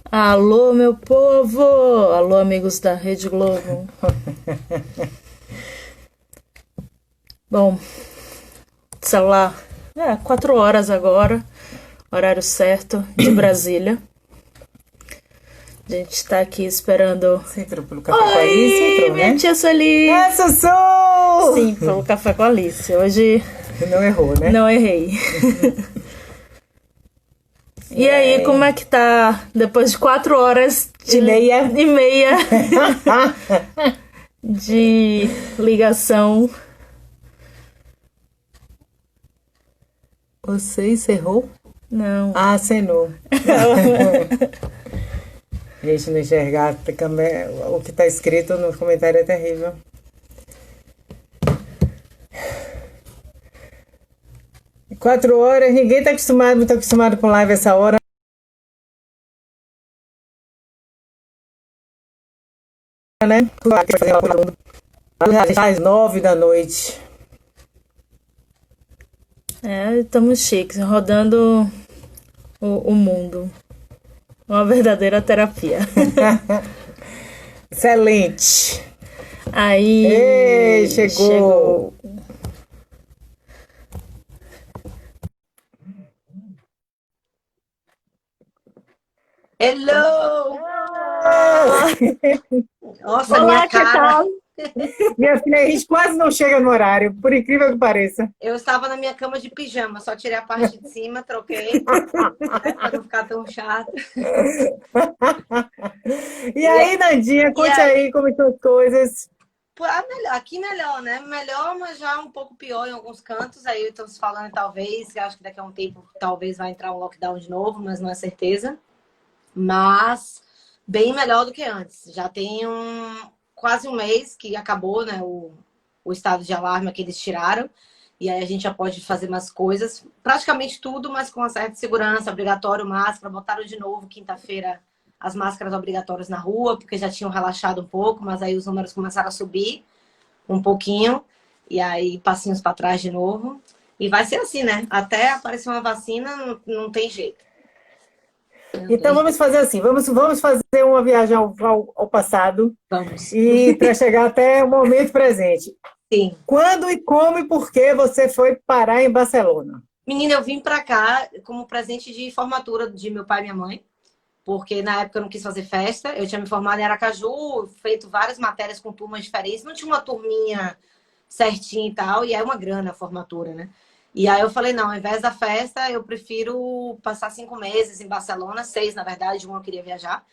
Alô, meu povo! Alô, amigos da Rede Globo. Bom, celular, 4 horas agora, horário certo de Brasília. A gente tá aqui esperando. Você entrou pelo café com a Alice? Oi, Entrou, minha né? tia Sueli! É, Sussu! Sim, pelo café com a Alice. Hoje Não errou, né? não errei. E aí, como é que tá depois de 4 horas E meia. e meia de ligação? Você encerrou? Não. Ah, acenou. Gente, não enxergar o que tá escrito no comentário é terrível. E 4 horas, ninguém tá muito acostumado com live essa hora, né? Às 9 da noite. Estamos chiques, rodando o mundo. Uma verdadeira terapia. Excelente. Aí Ei, chegou. Hello! Nossa, minha Olá, que cara. tal? Minha filha, a gente quase não chega no horário, por incrível que pareça. Eu estava na minha cama de pijama, só tirei a parte de cima, troquei, né, para não ficar tão chato. E E, aí, Nandinha, e conte aí aí, como estão as coisas. melhor, aqui melhor, né? Melhor, mas já um pouco pior em alguns cantos. Aí estão se falando, talvez, eu acho que daqui a um tempo talvez vai entrar um lockdown de novo, mas não é certeza. Mas bem melhor do que antes. Já tem quase um mês que acabou, né, o estado de alarme que eles tiraram. E aí a gente já pode fazer mais coisas, praticamente tudo, mas com uma certa segurança, obrigatório, máscara. Botaram de novo quinta-feira as máscaras obrigatórias na rua, porque já tinham relaxado um pouco, mas aí os números começaram a subir um pouquinho, e aí passinhos para trás de novo. E vai ser assim, né? Até aparecer uma vacina, não tem jeito. Não Então tem vamos jeito. fazer assim, vamos fazer uma viagem ao passado Vamos. e para chegar até o momento presente. Sim. Quando e como e por que você foi parar em Barcelona? Menina, eu vim pra cá como presente de formatura de meu pai e minha mãe, porque na época eu não quis fazer festa. Eu tinha me formado em Aracaju, feito várias matérias com turmas diferentes, não tinha uma turminha certinha e tal, e é uma grana a formatura, né? E aí eu falei, não, ao invés da festa, eu prefiro passar 5 meses em Barcelona, 6, na verdade, eu queria viajar,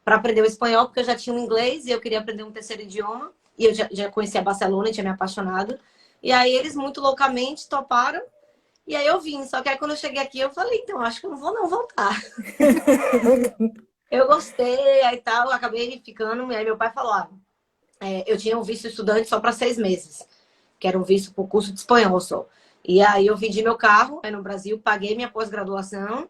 para aprender o espanhol, porque eu já tinha o inglês e eu queria aprender um terceiro idioma, e eu já conhecia Barcelona e tinha me apaixonado. E aí eles muito loucamente toparam. E aí eu vim, só que aí quando eu cheguei aqui, eu falei, então, acho que eu não vou não voltar. Eu gostei, aí tal, eu acabei ficando, e aí meu pai falou, eu tinha um visto estudante só para 6 meses, que era um visto por curso de espanhol só. E aí eu vendi meu carro aí no Brasil, paguei minha pós-graduação,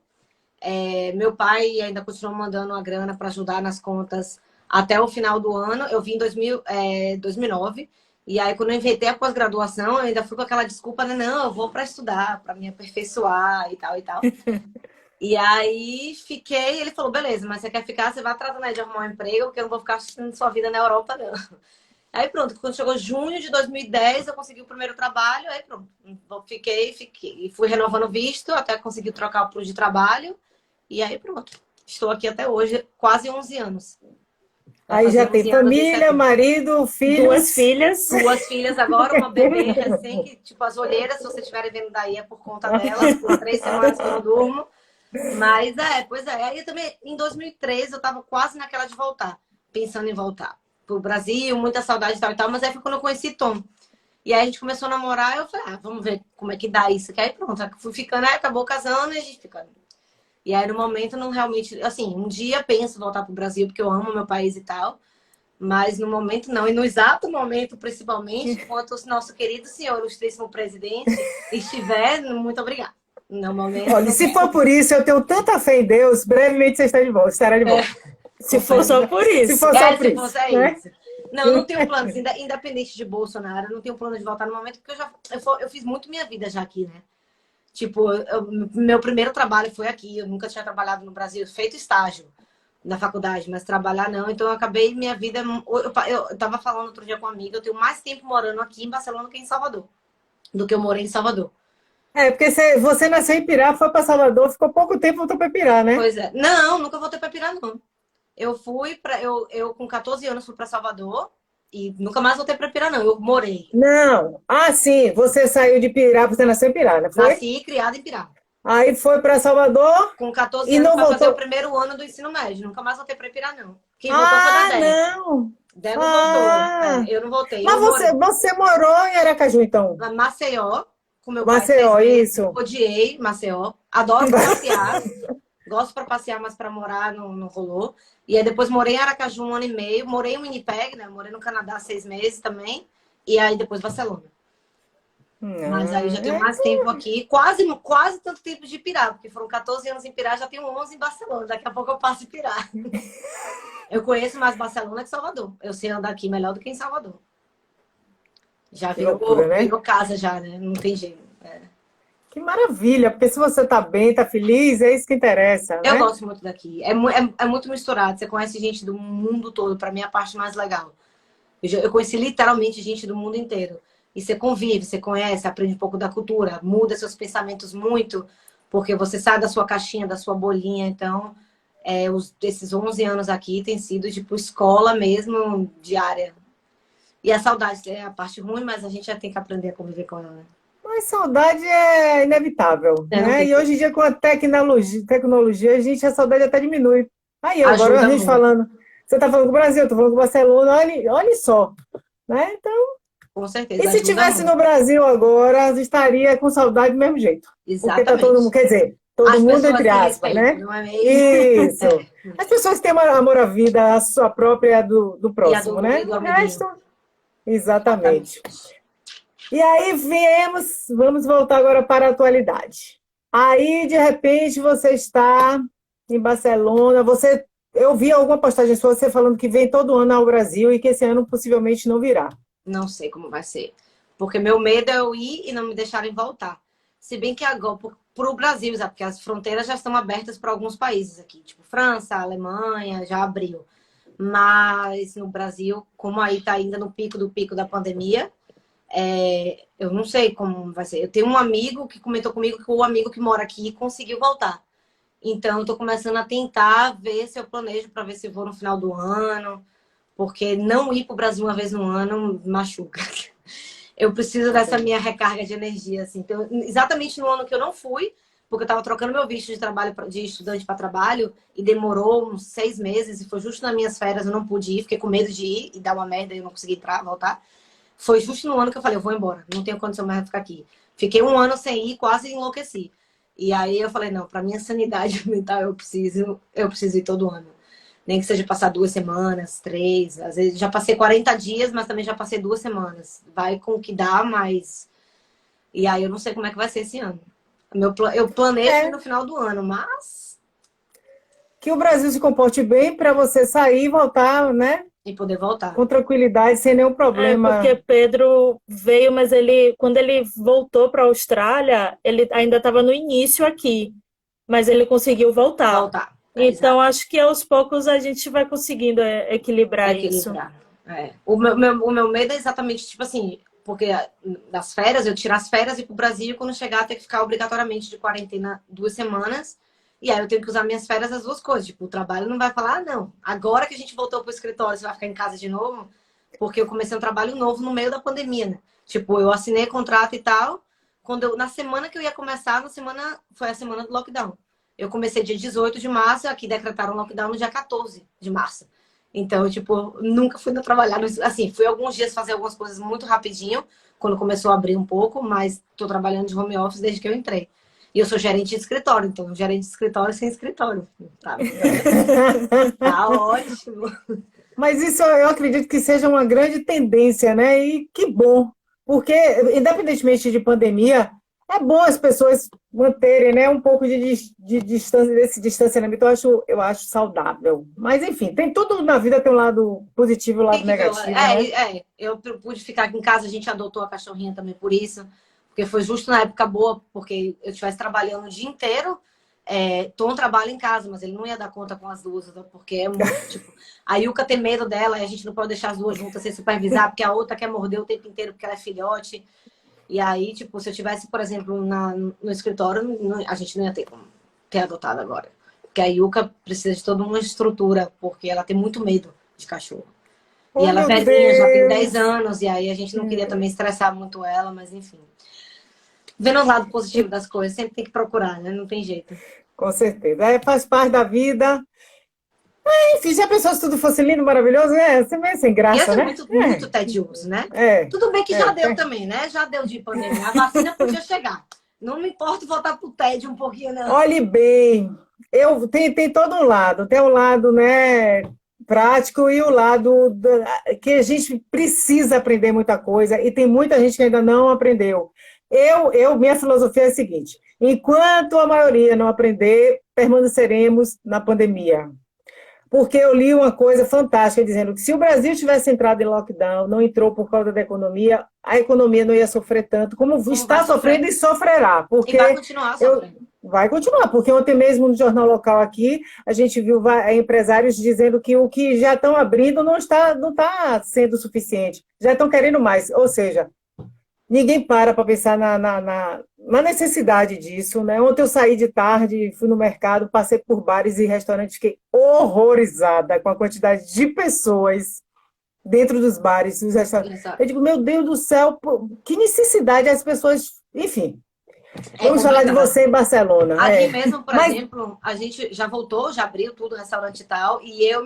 meu pai ainda continuou mandando uma grana para ajudar nas contas até o final do ano. Eu vim em 2009. E aí, quando eu inventei a pós-graduação, eu ainda fui com aquela desculpa, né? Não, eu vou para estudar, para me aperfeiçoar e tal e tal. E aí fiquei, ele falou, beleza, mas você quer ficar, você vai tratando aí de arrumar um emprego, porque eu não vou ficar assistindo sua vida na Europa, não. Aí pronto, quando chegou junho de 2010, eu consegui o primeiro trabalho, aí pronto, fiquei, e fui renovando o visto até conseguir trocar o de trabalho, e aí pronto. Estou aqui até hoje, quase 11 anos. Vai Aí já fazer tem 11 anos em família, setembro. marido, Duas filhos. filhas. 2 filhas agora, uma bebê recém, que tipo as olheiras, se vocês estiverem vendo daí, é por conta dela. Tem 3 semanas que eu não durmo. Mas pois é. Aí também, em 2013, eu tava quase naquela de voltar, pensando em voltar pro Brasil, muita saudade e tal e tal, mas aí foi quando eu conheci Tom. E aí a gente começou a namorar, eu falei, vamos ver como é que dá isso. Que aí pronto, fui ficando, aí acabou casando e a gente ficando. E aí no momento não realmente, assim, um dia penso em voltar pro Brasil, porque eu amo meu país e tal, mas no momento não. E no exato momento, principalmente, enquanto o nosso querido senhor, o ilustríssimo presidente, estiver, muito obrigada. No momento Olha, não se quero. for por isso, eu tenho tanta fé em Deus, brevemente você está de volta, estará de É, volta. Se com for fé. só por Se isso. for só por Se fosse, isso, é né? isso. Não, não tenho planos, independente de Bolsonaro, eu não tenho plano de voltar no momento, porque eu fiz muito minha vida já aqui, né? Tipo, meu primeiro trabalho foi aqui, eu nunca tinha trabalhado no Brasil, feito estágio. na faculdade, mas trabalhar não. Então eu acabei minha vida. Eu tava falando outro dia com uma amiga, eu tenho mais tempo morando aqui em Barcelona que em Salvador, do que eu morei em Salvador. É, porque você nasceu em Pirá, foi para Salvador, ficou pouco tempo, voltou para Pirá, né? Pois é. Não, nunca voltei pra Pirar, não. Eu fui para eu com 14 anos fui pra Salvador e nunca mais voltei pra Pirar, não. Eu morei. Não. Ah, sim, você saiu de Pirá, você nasceu em Pirá, não foi? Nasci e criada em Pirá. Aí foi para Salvador Com 14 e anos não para fazer o voltou. primeiro ano do ensino médio. Nunca mais voltei pra Pirar, não. Quem voltou foi Ah, da Débora. não. Débora voltou. Ah. Eu não voltei. Mas Eu morei você morou em Aracaju, então? em Maceió com meu pai seis Maceió, meses. isso. Odiei Maceió. Adoro pra passear. Gosto para passear, mas para morar não rolou. E aí depois morei em Aracaju 1 ano e meio. Morei em Winnipeg, né? Morei no Canadá 6 meses também. E aí depois Barcelona. Mas aí eu já tenho mais tempo aqui. Quase tanto tempo de Pirá. Porque foram 14 anos em Pirá, já tenho 11 em Barcelona. Daqui a pouco eu passo em Pirá. Eu conheço mais Barcelona que Salvador. Eu sei andar aqui melhor do que em Salvador. Já Que loucura, né? virou casa já, né? Não tem jeito. Que maravilha, porque se você tá bem, tá feliz, é isso que interessa, Eu né? gosto muito daqui. É muito misturado. Você conhece gente do mundo todo. Para mim, é a parte mais legal. Eu conheci literalmente gente do mundo inteiro. E você convive, você conhece, aprende um pouco da cultura, muda seus pensamentos muito, porque você sai da sua caixinha, da sua bolinha. Então, esses 11 anos aqui tem sido tipo escola mesmo, diária. E a saudade é a parte ruim, mas a gente já tem que aprender a conviver com ela, né? Mas saudade é inevitável, Não né? tem E hoje em dia, com a tecnologia, a saudade até diminui. Aí, agora a Ajuda gente muito, falando, você tá falando com o Brasil, eu tô falando com o Barcelona, olha só, né? Então, com e certeza, se ajuda tivesse muito. no Brasil agora, estaria com saudade do mesmo jeito. Porque tá todo mundo, Exatamente. quer dizer, todo As mundo pessoas entre se aspas, respeitam, né? não é mesmo? Isso. As pessoas têm amor à vida, a sua própria e a do E a próximo, e né? do O amiguinho. resto, exatamente. Exatamente. E aí vamos voltar agora para a atualidade. Aí, de repente, você está em Barcelona, eu vi alguma postagem sua, você falando que vem todo ano ao Brasil e que esse ano possivelmente não virá. Não sei como vai ser. Porque meu medo é eu ir e não me deixarem voltar. Se bem que agora, para o Brasil, sabe? Porque as fronteiras já estão abertas para alguns países aqui, tipo França, Alemanha, já abriu. Mas no Brasil, como aí está ainda no pico do pico da pandemia, eu não sei como vai ser. Eu tenho um amigo que comentou comigo que o amigo que mora aqui conseguiu voltar. Então, eu estou começando a tentar ver se eu planejo para ver se vou no final do ano, porque não ir para o Brasil uma vez no ano machuca. Eu preciso dessa minha recarga de energia, assim. Então, exatamente no ano que eu não fui, porque eu estava trocando meu visto de trabalho de estudante para trabalho e demorou uns 6 meses e foi justo nas minhas férias, eu não pude ir, fiquei com medo de ir e dar uma merda e eu não consegui entrar, voltar. Foi justo no ano que eu falei, eu vou embora, não tenho condição mais de ficar aqui. Fiquei um ano sem ir, quase enlouqueci. E aí eu falei, não, para minha sanidade mental eu preciso ir todo ano. Nem que seja passar 2 semanas, 3. Às vezes já passei 40 dias, mas também já passei 2 semanas. Vai com o que dá, mas. E aí eu não sei como é que vai ser esse ano. Eu planejo ir É, no final do ano, mas. que o Brasil se comporte bem para você sair e voltar, né? E poder voltar. Com tranquilidade, sem nenhum É, porque problema. Pedro veio, mas quando ele voltou para a Austrália, ele ainda estava no início aqui, mas ele conseguiu voltar. Voltar. Então, Exato. acho que aos poucos a gente vai conseguindo equilibrar isso. Equilibrar. O meu medo é exatamente, tipo assim, porque das férias, eu tirar as férias e ir pro Brasil, e quando chegar, ter que ficar obrigatoriamente de quarentena 2 semanas. E aí eu tenho que usar minhas férias as duas coisas. Tipo, o trabalho não vai falar, ah, não. Agora que a gente voltou pro escritório, você vai ficar em casa de novo? Porque eu comecei um trabalho novo no meio da pandemia, né? Tipo, eu assinei contrato e tal. Na semana que eu ia começar, foi a semana do lockdown. Eu comecei dia 18 de março, aqui decretaram lockdown no dia 14 de março. Então, tipo, nunca fui trabalhar. Assim, fui alguns dias fazer algumas coisas muito rapidinho, quando começou a abrir um pouco, mas tô trabalhando de home office desde que eu entrei. E eu sou gerente de escritório, então gerente de escritório sem escritório. Tá ótimo. Mas isso eu acredito que seja uma grande tendência, né? E que bom, porque independentemente de pandemia, é bom as pessoas manterem, né, um pouco de distância, desse distanciamento, eu acho saudável. Mas enfim, tem tudo na vida, tem um lado positivo e um lado Tem que ver. negativo, né? Eu pude ficar aqui em casa, a gente adotou a cachorrinha também por isso, porque foi justo na época boa, porque eu estivesse trabalhando o dia inteiro, Tom trabalha em casa, mas ele não ia dar conta com as duas, porque é muito, tipo, a Yuka tem medo dela e a gente não pode deixar as duas juntas sem supervisar, porque a outra quer morder o tempo inteiro porque ela é filhote. E aí, tipo, se eu tivesse, por exemplo, no escritório, a gente não ia ter como ter adotado agora. Porque a Yuka precisa de toda uma estrutura, porque ela tem muito medo de cachorro. E ela é velhinha, já tem 10 anos, e aí a gente não queria também estressar muito ela, mas enfim. Vendo o lado positivo das coisas, sempre tem que procurar, né? Não tem jeito. Com certeza. Faz parte da vida. Enfim, já pensou se tudo fosse lindo, maravilhoso? Você meio sem graça, né? Muito tedioso, né? Tudo bem que já deu também, né? Já deu de pandemia. A vacina podia chegar. Não me importa voltar pro tédio um pouquinho, não. Olhe bem, tem todo um lado. Tem um lado, né, prático e o lado que a gente precisa aprender muita coisa e tem muita gente que ainda não aprendeu. Minha filosofia é a seguinte: enquanto a maioria não aprender, permaneceremos na pandemia. Porque eu li uma coisa fantástica dizendo que se o Brasil tivesse entrado em lockdown, não entrou por causa da economia, a economia não ia sofrer tanto como está sofrendo e sofrerá. Porque e vai continuar sofrendo. Vai continuar, porque ontem mesmo no jornal local aqui, a gente viu empresários dizendo que o que já estão abrindo não está sendo suficiente, já estão querendo mais. Ou seja, ninguém para pensar na necessidade disso, né? Ontem eu saí de tarde, fui no mercado, passei por bares e restaurantes, fiquei horrorizada com a quantidade de pessoas dentro dos bares, dos restaurantes. Eu digo, meu Deus do céu, que necessidade as pessoas... Enfim, vamos falar de você em Barcelona. Aqui mesmo, por exemplo, a gente já voltou, já abriu tudo, restaurante e tal, e eu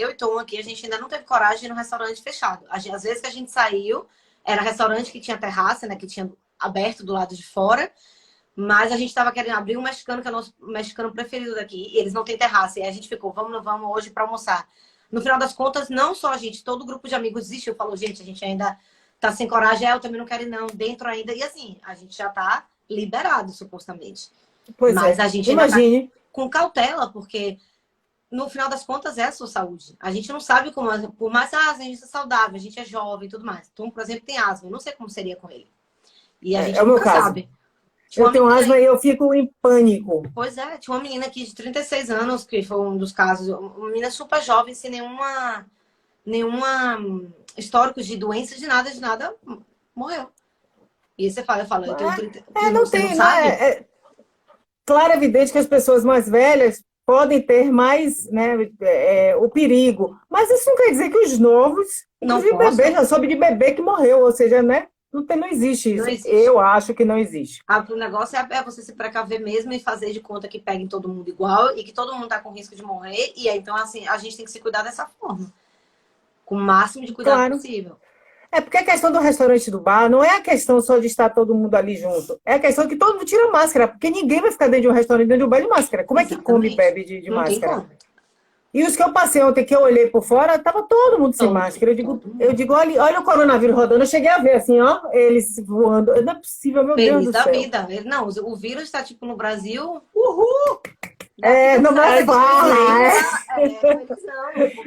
e Tom aqui, a gente ainda não teve coragem de ir no restaurante fechado. Às vezes que a gente saiu, era restaurante que tinha terraça, né? Que tinha aberto do lado de fora. Mas a gente estava querendo abrir um mexicano, que é o nosso mexicano preferido daqui. E eles não têm terraça. E aí a gente ficou, vamos hoje para almoçar. No final das contas, não só a gente, todo o grupo de amigos desistiu. Falou, gente, a gente ainda tá sem coragem. Eu também não quero ir, não. Dentro ainda. E assim, a gente já tá liberado, supostamente. Pois mas a gente ainda imagine. Tá com cautela, porque... No final das contas, é a sua saúde. A gente não sabe como... Por mais a gente é saudável, a gente é jovem e tudo mais. Tom, por exemplo, tem asma. Eu não sei como seria com ele. E a gente nunca sabe. Eu tenho asma e eu fico em pânico. Pois é. Tinha uma menina aqui de 36 anos, que foi um dos casos. Uma menina super jovem, sem nenhuma histórico de doença, de nada, morreu. E aí você fala, eu tenho 30... não tem, não sabe? Claro, é evidente que as pessoas mais velhas podem ter mais, né, o perigo. Mas isso não quer dizer que os novos, inclusive bebê, já soube de bebê que morreu, ou seja, né, não existe isso. Não existe. Eu acho que não existe. O negócio é você se precaver mesmo e fazer de conta que peguem todo mundo igual e que todo mundo tá com risco de morrer. E aí, então, assim, a gente tem que se cuidar dessa forma. Com o máximo de cuidado possível. Porque a questão do restaurante do bar não é a questão só de estar todo mundo ali junto. É a questão que todo mundo tira máscara, porque ninguém vai ficar dentro de um restaurante, dentro de um bar de máscara. Como é que come e bebe de máscara? E os que eu passei ontem, que eu olhei por fora, tava todo mundo sem máscara. Eu digo, olha o coronavírus rodando. Eu cheguei a ver assim, ó, eles voando. Não é possível, meu Deus do céu. Feliz da vida. Não, o vírus está tipo no Brasil, uhul! Não vai falar.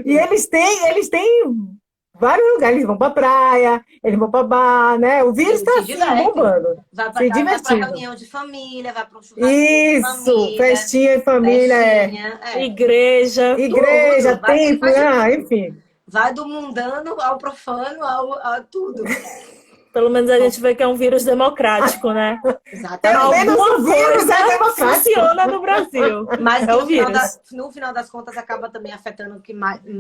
E eles têm vários lugares, eles vão pra praia, eles vão pra bar, né? O vírus tá assim, bombando. Vai pra reunião de família, vai pra um churrasco de família. Festinha em família. Igreja, templo, enfim. Vai do mundano ao profano, a tudo. Pelo menos a gente vê que é um vírus democrático, né? Exatamente. Pelo menos o vírus é democrático. Funciona no Brasil. Mas no final das contas acaba também afetando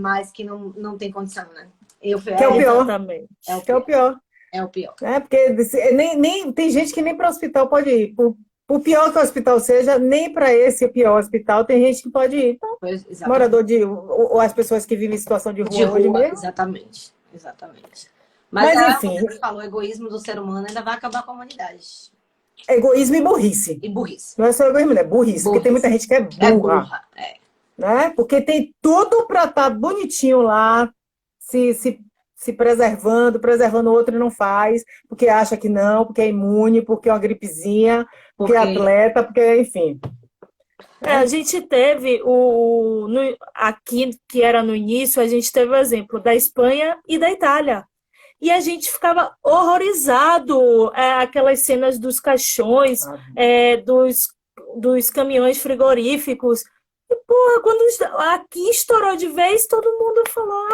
mais que não tem condição, né? Que é o pior. Exatamente. Que é o pior. É o pior. Porque nem tem gente que nem para o hospital pode ir. Por pior que o hospital seja, nem para esse pior hospital tem gente que pode ir. Então, morador ou as pessoas que vivem em situação de rua mesmo. Exatamente. Mas enfim. Como você falou, o egoísmo do ser humano ainda vai acabar com a humanidade. Egoísmo e burrice. Burrice. Não é só egoísmo, é burrice. Porque tem muita gente que é burra. Né? Porque tem tudo para estar bonitinho lá, se preservando o outro e não faz, porque acha que não, porque é imune, porque é uma gripezinha, porque é atleta, porque, enfim. A gente teve aqui, que era no início, a gente teve o exemplo da Espanha e da Itália. E a gente ficava horrorizado, aquelas cenas dos caixões, dos caminhões frigoríficos. E, porra, quando aqui estourou de vez, todo mundo falou,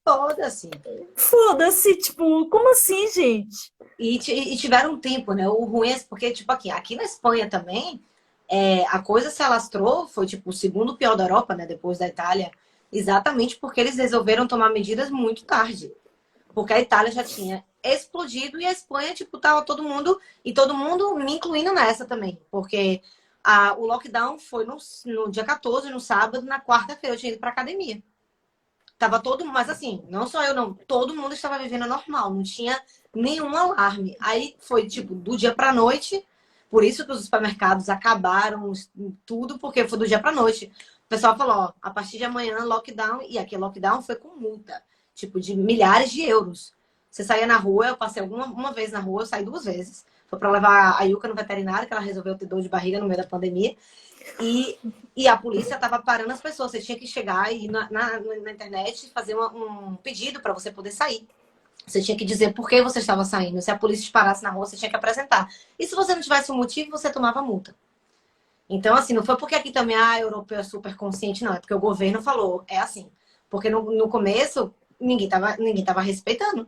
Foda-se. foda-se, tipo, como assim, gente? E tiveram um tempo, né? O ruim é porque, tipo, aqui na Espanha também, a coisa se alastrou, foi tipo o segundo pior da Europa, né? Depois da Itália, exatamente porque eles resolveram tomar medidas muito tarde. Porque a Itália já tinha explodido e a Espanha, tipo, tava todo mundo, e todo mundo me incluindo nessa também. Porque o lockdown foi no dia 14, no sábado, na quarta-feira eu tinha ido pra academia. Tava todo mundo, mas assim, não só eu não, todo mundo estava vivendo normal, não tinha nenhum alarme. Aí foi tipo do dia pra noite, por isso que os supermercados acabaram tudo, porque foi do dia pra noite. O pessoal falou, ó, a partir de amanhã lockdown, e aqui lockdown foi com multa, tipo de milhares de euros. Você saía na rua, eu passei uma vez na rua, eu saí 2 vezes. Foi pra levar a Yuka no veterinário, que ela resolveu ter dor de barriga no meio da pandemia. E a polícia estava parando as pessoas. Você tinha que chegar e ir na internet e fazer um pedido para você poder sair. Você tinha que dizer por que você estava saindo. Se a polícia te parasse na rua, você tinha que apresentar. E se você não tivesse um motivo, você tomava multa. Então, assim, não foi porque aqui também a europeu é super consciente, não. É porque o governo falou, é assim. Porque no começo, ninguém tava respeitando.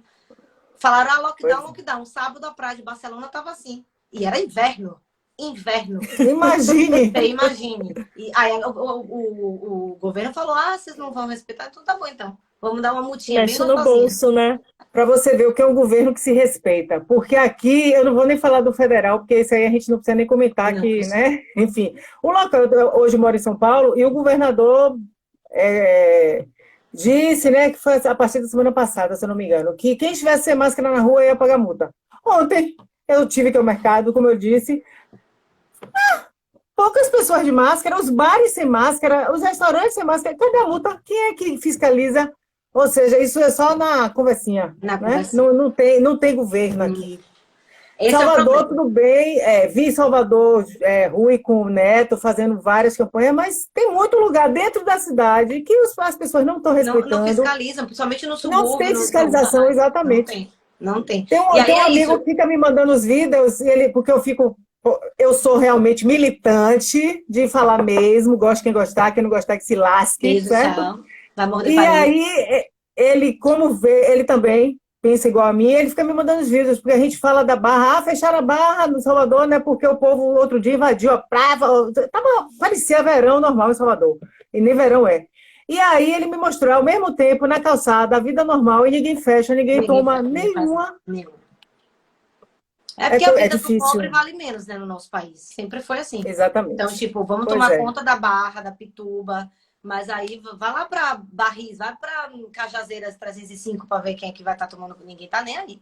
Falaram, lockdown, lockdown. Sábado, a praia de Barcelona tava assim. E era inverno. Inverno. Imagine. Você imagine. E aí o governo falou, vocês não vão respeitar? Então tá bom, então. Vamos dar uma multinha bem Mexe no gostosinha. bolso, né? Para você ver o que é um governo que se respeita. Porque aqui, eu não vou nem falar do federal, porque isso aí a gente não precisa nem comentar Não, que, né? Enfim, o local, eu hoje moro em São Paulo, e o governador disse, né, que foi a partir da semana passada, se eu não me engano, que quem estivesse sem máscara na rua ia pagar multa. Ontem, eu tive que ir ao mercado, como eu disse, poucas pessoas de máscara, os bares sem máscara, os restaurantes sem máscara. Cadê a multa? Quem é que fiscaliza? Ou seja, isso é só na conversinha, na né? conversa. Não tem governo aqui. Esse é o Salvador, problema. tudo bem. Vi Salvador, Rui com o Neto fazendo várias campanhas, mas tem muito lugar dentro da cidade que as pessoas não estão Não respeitando. fiscalizam, principalmente no Não subúrbio, tem fiscalização, não exatamente. tem. Não tem. Tem E um, aí tem um é amigo isso. que fica me mandando os vídeos, porque eu sou realmente militante de falar mesmo, gosto quem gostar, quem não gostar que se lasque, Beijo, certo? tchau. Vai morder E parede. aí, ele, como vê, ele também pensa igual a mim, ele fica me mandando os vídeos, porque a gente fala da Barra, fecharam a Barra no Salvador, né? Porque o povo outro dia invadiu a praia, parecia verão normal em Salvador, e nem verão é. E aí ele me mostrou, ao mesmo tempo, na calçada, a vida normal, e ninguém fecha, ninguém Ninguém toma faz, ninguém faz nenhuma. nenhum. É porque a É vida do pobre difícil, vale menos, né, no nosso país. Sempre foi assim. Então, exatamente. tipo, vamos Pois tomar é, conta da Barra, da Pituba, mas aí vai lá pra Barris, vai pra Cajazeiras 305 pra ver quem é que vai estar tomando. Ninguém tá nem aí.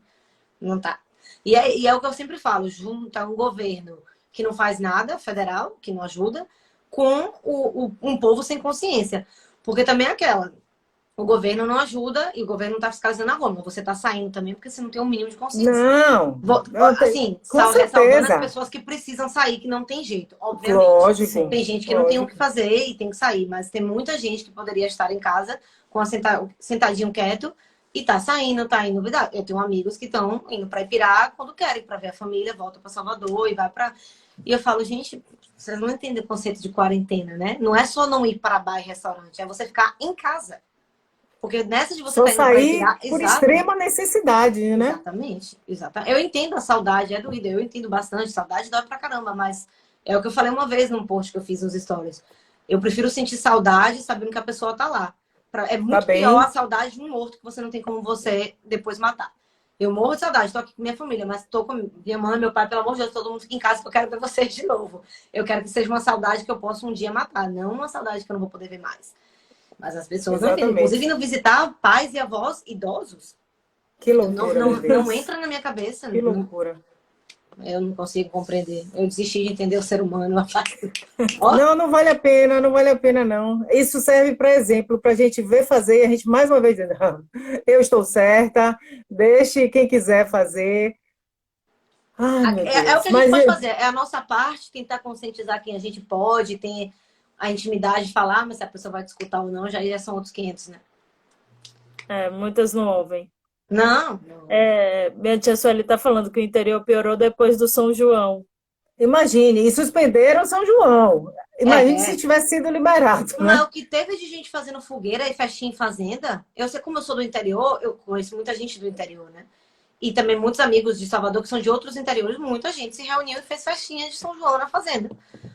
Não tá. E é o que eu sempre falo, junta um governo que não faz nada, federal, que não ajuda, com um povo sem consciência. Porque também é aquela, o governo não ajuda e o governo não tá fiscalizando a rua, mas você tá saindo também porque você não tem um mínimo de consciência. não tem, Assim, com ressalvando as certeza, pessoas que precisam sair, que não tem jeito, obviamente. lógico, Tem gente que não tem o que lógico. fazer e tem que sair, mas tem muita gente que poderia estar em casa com sentadinho quieto e tá saindo, tá indo. Eu tenho amigos que estão indo para Ipirá quando querem, para ver a família, volta para Salvador e vai para. E eu falo, gente, vocês não entendem o conceito de quarentena, né? Não é só não ir para bar e restaurante, é você ficar em casa. Porque nessa de você Só estar indo para sair Ipirá, por exato. extrema necessidade, né? Exatamente, exatamente. Eu entendo a saudade, é doída, eu entendo bastante, saudade dói pra caramba, mas é o que eu falei uma vez num post que eu fiz nos stories. Eu prefiro sentir saudade sabendo que a pessoa tá lá. É Tá muito pior a bem, saudade de um morto que você não tem como você depois matar. Eu morro de saudade, tô aqui com minha família, mas tô com minha mãe, meu pai, pelo amor de Deus, todo mundo fica em casa que eu quero ver vocês de novo. Eu quero que seja uma saudade que eu possa um dia matar, não uma saudade que eu não vou poder ver mais. Mas as pessoas não entendem. Inclusive, exatamente. indo visitar pais e avós idosos, Que não, loucura, meu não, não Deus. entra na minha cabeça. Que loucura. Eu não consigo compreender. Eu desisti de entender o ser humano. Ó, Não, não vale a pena, não vale a pena, não. Isso serve para exemplo, para a gente ver fazer e a gente mais uma vez dizer, não, eu estou certa, deixe quem quiser fazer. Ai, meu é o que Deus. a gente Mas pode fazer. É a nossa parte, tentar conscientizar quem a gente pode, tem a intimidade de falar, mas se a pessoa vai te escutar ou não, já são outros 500, né? Muitas não ouvem. Não. Minha tia Sueli tá falando que o interior piorou depois do São João. Imagine, e suspenderam São João. Imagine se É, tivesse sido liberado, mas né? o que teve de gente fazendo fogueira e festinha em fazenda, eu sei como eu sou do interior, eu conheço muita gente do interior, né? E também muitos amigos de Salvador que são de outros interiores, muita gente se reuniu e fez festinha de São João na fazenda.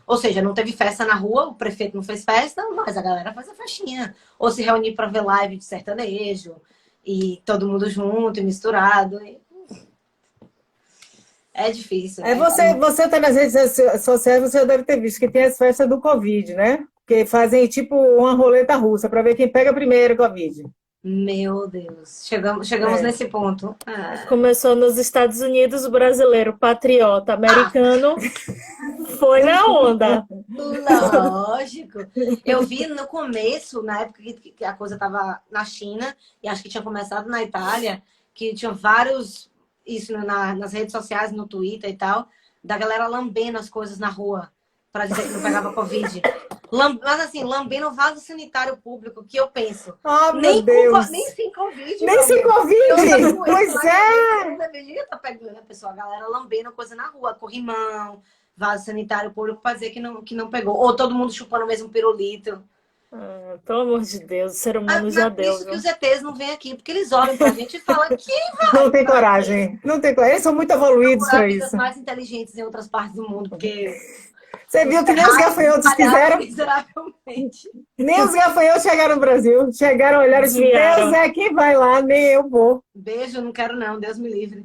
Ou seja, não teve festa na rua, o prefeito não fez festa, mas a galera faz a festinha. Ou se reunir para ver live de sertanejo, e todo mundo junto e misturado. É difícil. Aí você tá nas redes sociais, você já deve ter visto que tem as festas do Covid, né? Que fazem tipo uma roleta russa para ver quem pega primeiro Covid. Meu Deus, chegamos É. nesse ponto. Ah. Começou nos Estados Unidos, o brasileiro patriota Ah, americano foi na onda. lógico. Eu vi no começo, na época que a coisa estava na China, e acho que tinha começado na Itália, que tinha vários, isso nas redes sociais, no Twitter e tal, da galera lambendo as coisas na rua para dizer que não pegava Covid. Mas assim, lambendo o vaso sanitário público, que eu penso, Ah, meu Deus! nem sem Covid, Nem meu sem amor. Eu outra Covid! doença Pois lá que é! não deveria estar pegando a pessoa, a galera lambendo coisa na rua, corrimão, vaso sanitário público para dizer que não pegou. Ou todo mundo chupando o mesmo pirulito. Pelo amor de Deus, o ser Ah, humano não é já por deu, isso que viu? os ETs não vêm aqui, porque eles olham pra gente e falam que Não vai tem coragem, não tem coragem. Eles são muito evoluídos procurar para vidas isso. mais inteligentes em outras partes do mundo, porque Você os viu que nem os terráqueos gafanhotos falharam quiseram? miseravelmente. Nem os gafanhotos chegaram no Brasil. Chegaram, olharam e disseram, Deus Desviaram. é quem vai lá, nem eu vou. Beijo, não quero não, Deus me livre.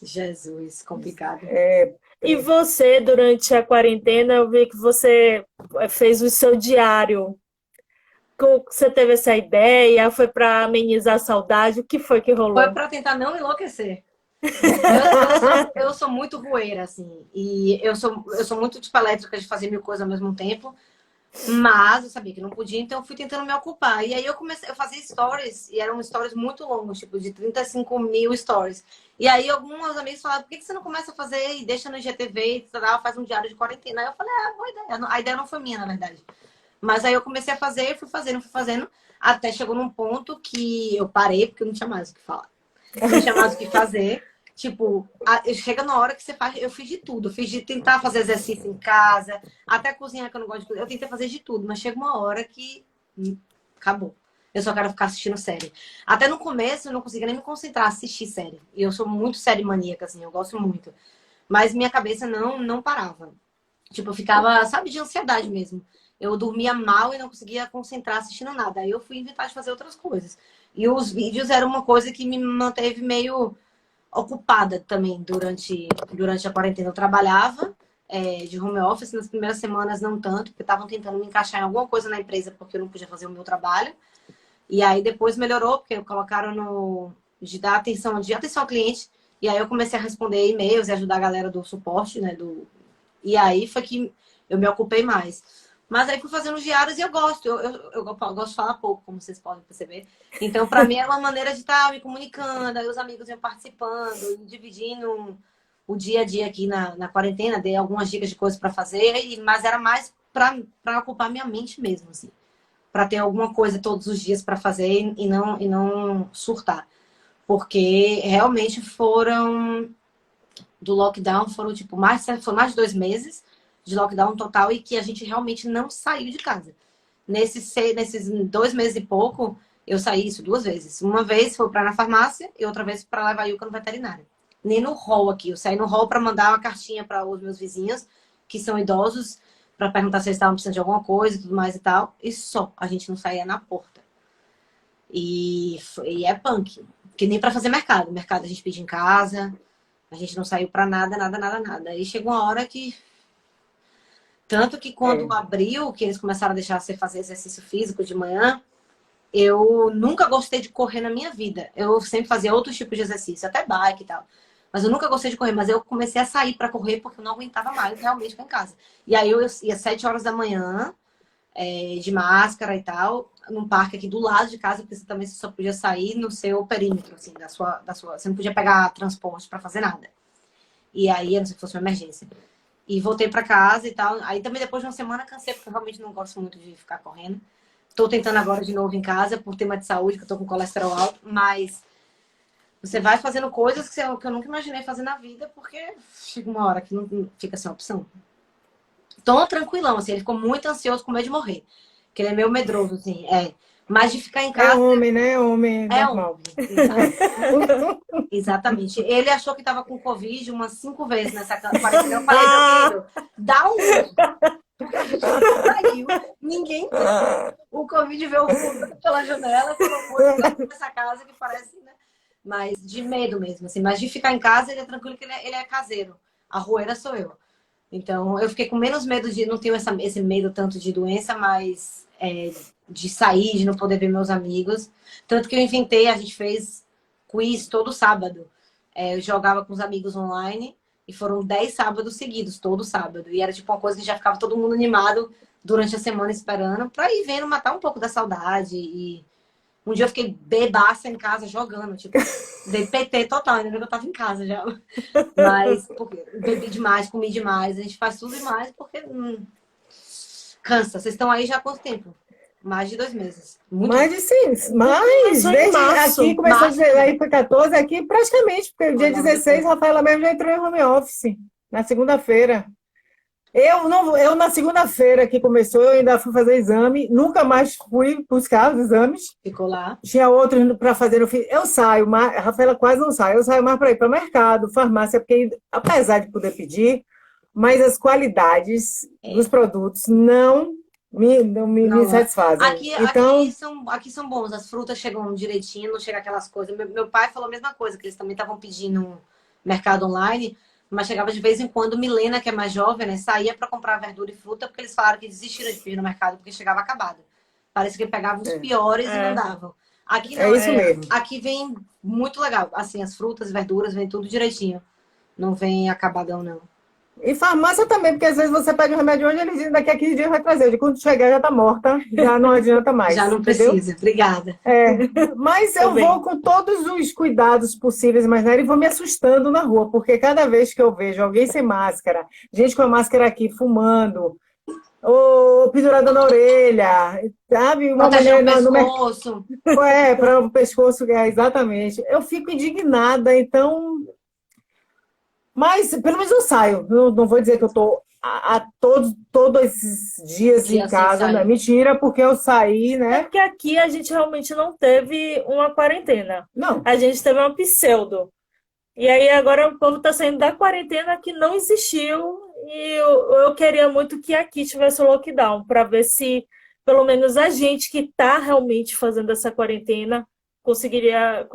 Jesus, complicado. É, E você, durante a quarentena, eu vi que você fez o seu diário. Como você teve essa ideia? Foi para amenizar a saudade? O que foi que Foi rolou? pra tentar não enlouquecer. Eu sou muito rueira, assim, e eu sou muito tipo elétrica de fazer mil coisas ao mesmo tempo. Mas eu sabia que não podia, então eu fui tentando me ocupar. E aí eu fazia stories, e eram stories muito longos, tipo de 35 mil stories. E aí alguns amigos falaram, por que você não começa a fazer e deixa no IGTV e tal, faz um diário de quarentena? Aí eu falei, boa ideia. A ideia não foi minha, na verdade. Mas aí eu comecei a fazer, fui fazendo, até chegou num ponto que eu parei, porque eu não tinha mais o que falar. Não tinha mais o que fazer. Tipo, chega na hora que você faz. Eu fiz de tudo. Eu fiz de tentar fazer exercício em casa, até cozinhar, que eu não gosto de cozinhar. Eu tentei fazer de tudo, mas chega uma hora que acabou. Eu só quero ficar assistindo série. Até no começo eu não conseguia nem me concentrar, assistir série. E eu sou muito série maníaca, assim, eu gosto muito. Mas minha cabeça não parava. Tipo, eu ficava, sabe, de ansiedade mesmo. Eu dormia mal e não conseguia concentrar assistindo nada. Aí eu fui inventar de fazer outras coisas. E os vídeos eram uma coisa que me manteve meio ocupada também durante a quarentena. Eu trabalhava de home office, nas primeiras semanas não tanto, porque estavam tentando me encaixar em alguma coisa na empresa porque eu não podia fazer o meu trabalho. E aí depois melhorou, porque colocaram de dar atenção, de atenção ao cliente. E aí eu comecei a responder e-mails e ajudar a galera do suporte, né? E aí foi que eu me ocupei mais. Mas aí fui fazendo os diários e eu gosto. Eu gosto de falar pouco, como vocês podem perceber. Então, para mim, é uma maneira de estar me comunicando. Aí os amigos iam participando, dividindo o dia a dia aqui na quarentena. Dei algumas dicas de coisas para fazer, mas era mais para ocupar minha mente mesmo, assim. Para ter alguma coisa todos os dias para fazer e não surtar. Porque realmente do lockdown, foram mais de 2 meses de lockdown total e que a gente realmente não saiu de casa. Nesses 2 meses e pouco, eu saí isso 2 vezes. Uma vez foi para na farmácia e outra vez para levar a Yuka no veterinário. Nem no hall aqui. Eu saí no hall para mandar uma cartinha para os meus vizinhos, que são idosos, para perguntar se eles estavam precisando de alguma coisa e tudo mais e tal. E só. A gente não saía na porta. E é punk. Que nem para fazer mercado. Mercado a gente pede em casa. A gente não saiu para nada, nada, nada, nada. Aí chegou uma hora que... Tanto que quando abriu, que eles começaram a deixar você fazer exercício físico de manhã, eu nunca gostei de correr na minha vida. Eu sempre fazia outros tipos de exercício, até bike e tal. Mas eu nunca gostei de correr, mas eu comecei a sair para correr porque eu não aguentava mais realmente ficar em casa. E aí eu ia às 7 horas da manhã, de máscara e tal, num parque aqui do lado de casa, porque você também só podia sair no seu perímetro, assim, você não podia pegar transporte para fazer nada. E aí, a não ser que fosse uma emergência. E voltei para casa e tal. Aí também depois de uma semana cansei, porque eu realmente não gosto muito de ficar correndo. Tô tentando agora de novo em casa, por tema de saúde, que eu tô com colesterol alto, mas Você vai fazendo coisas que eu nunca imaginei fazer na vida, porque chega uma hora que não fica sem opção. Tom tranquilão, assim, ele ficou muito ansioso, com medo de morrer. Porque ele é meio medroso, assim, Mas de ficar em É casa... homem, né? Homem É normal. Exatamente. Ele achou que estava com Covid umas 5 vezes nessa quarentena. Eu falei, meu filho, dá um uso. Ninguém tem. O Covid veio pela janela e falou, nessa casa que parece, né? Mas de medo mesmo, assim. Mas de ficar em casa, ele é tranquilo, que ele é caseiro. A roeira sou eu. Então, eu fiquei com menos medo de... Não tenho esse medo tanto de doença, mas de sair, de não poder ver meus amigos. Tanto que eu inventei, a gente fez quiz todo sábado. Eu jogava com os amigos online e foram 10 sábados seguidos, todo sábado. E era tipo uma coisa que já ficava todo mundo animado durante a semana esperando pra ir vendo, matar um pouco da saudade. E um dia eu fiquei bebaça em casa jogando, tipo, dei PT total, ainda bem que eu tava em casa já. Mas porque bebi demais, comi demais, a gente faz tudo demais porque cansa. Vocês estão aí já há quanto tempo? Mais de 2 meses. Muito Mais de sim, mas Começou em desde março. aqui começou Março. aí foi 14, aqui praticamente, porque o dia 16, Rafaela mesmo já entrou em home office, na segunda-feira. Eu na segunda-feira que começou, eu ainda fui fazer exame, nunca mais fui buscar os exames. Ficou lá. Tinha outros para fazer no fim. Eu saio, mas a Rafaela quase não sai. Eu saio mais para ir para o mercado, farmácia, porque apesar de poder pedir, mas as qualidades dos produtos não me satisfazem. Então, Aqui são bons, as frutas chegam direitinho, não chega aquelas coisas. Meu pai falou a mesma coisa, que eles também estavam pedindo no mercado online, mas chegava de vez em quando. Milena, que é mais jovem, né, saía para comprar verdura e fruta, porque eles falaram que desistiram de pedir no mercado, porque chegava acabado. Parece que pegavam os piores e mandavam. Aqui não, isso mesmo. Aqui vem muito legal. Assim, as frutas, verduras, vem tudo direitinho. Não vem acabadão, não. E farmácia também, porque às vezes você pede um remédio hoje, eles dizem daqui a 15 dias vai trazer. De quando chegar já está morta, já não adianta mais. Já não entendeu? precisa, obrigada. Mas eu vou com todos os cuidados possíveis, imaginários, e vou me assustando na rua, porque cada vez que eu vejo alguém sem máscara, gente com a máscara aqui fumando, ou pendurada na orelha, sabe? Uma Proteger mulher o pescoço. para o pescoço, exatamente. Eu fico indignada, então. Mas, pelo menos eu saio. Não vou dizer que eu estou todos esses dias em casa. Não é mentira, porque eu saí, né? É porque aqui a gente realmente não teve uma quarentena. Não. A gente teve uma pseudo. E aí agora o povo está saindo da quarentena que não existiu. E eu queria muito que aqui tivesse o lockdown, para ver se pelo menos a gente que está realmente fazendo essa quarentena conseguiria,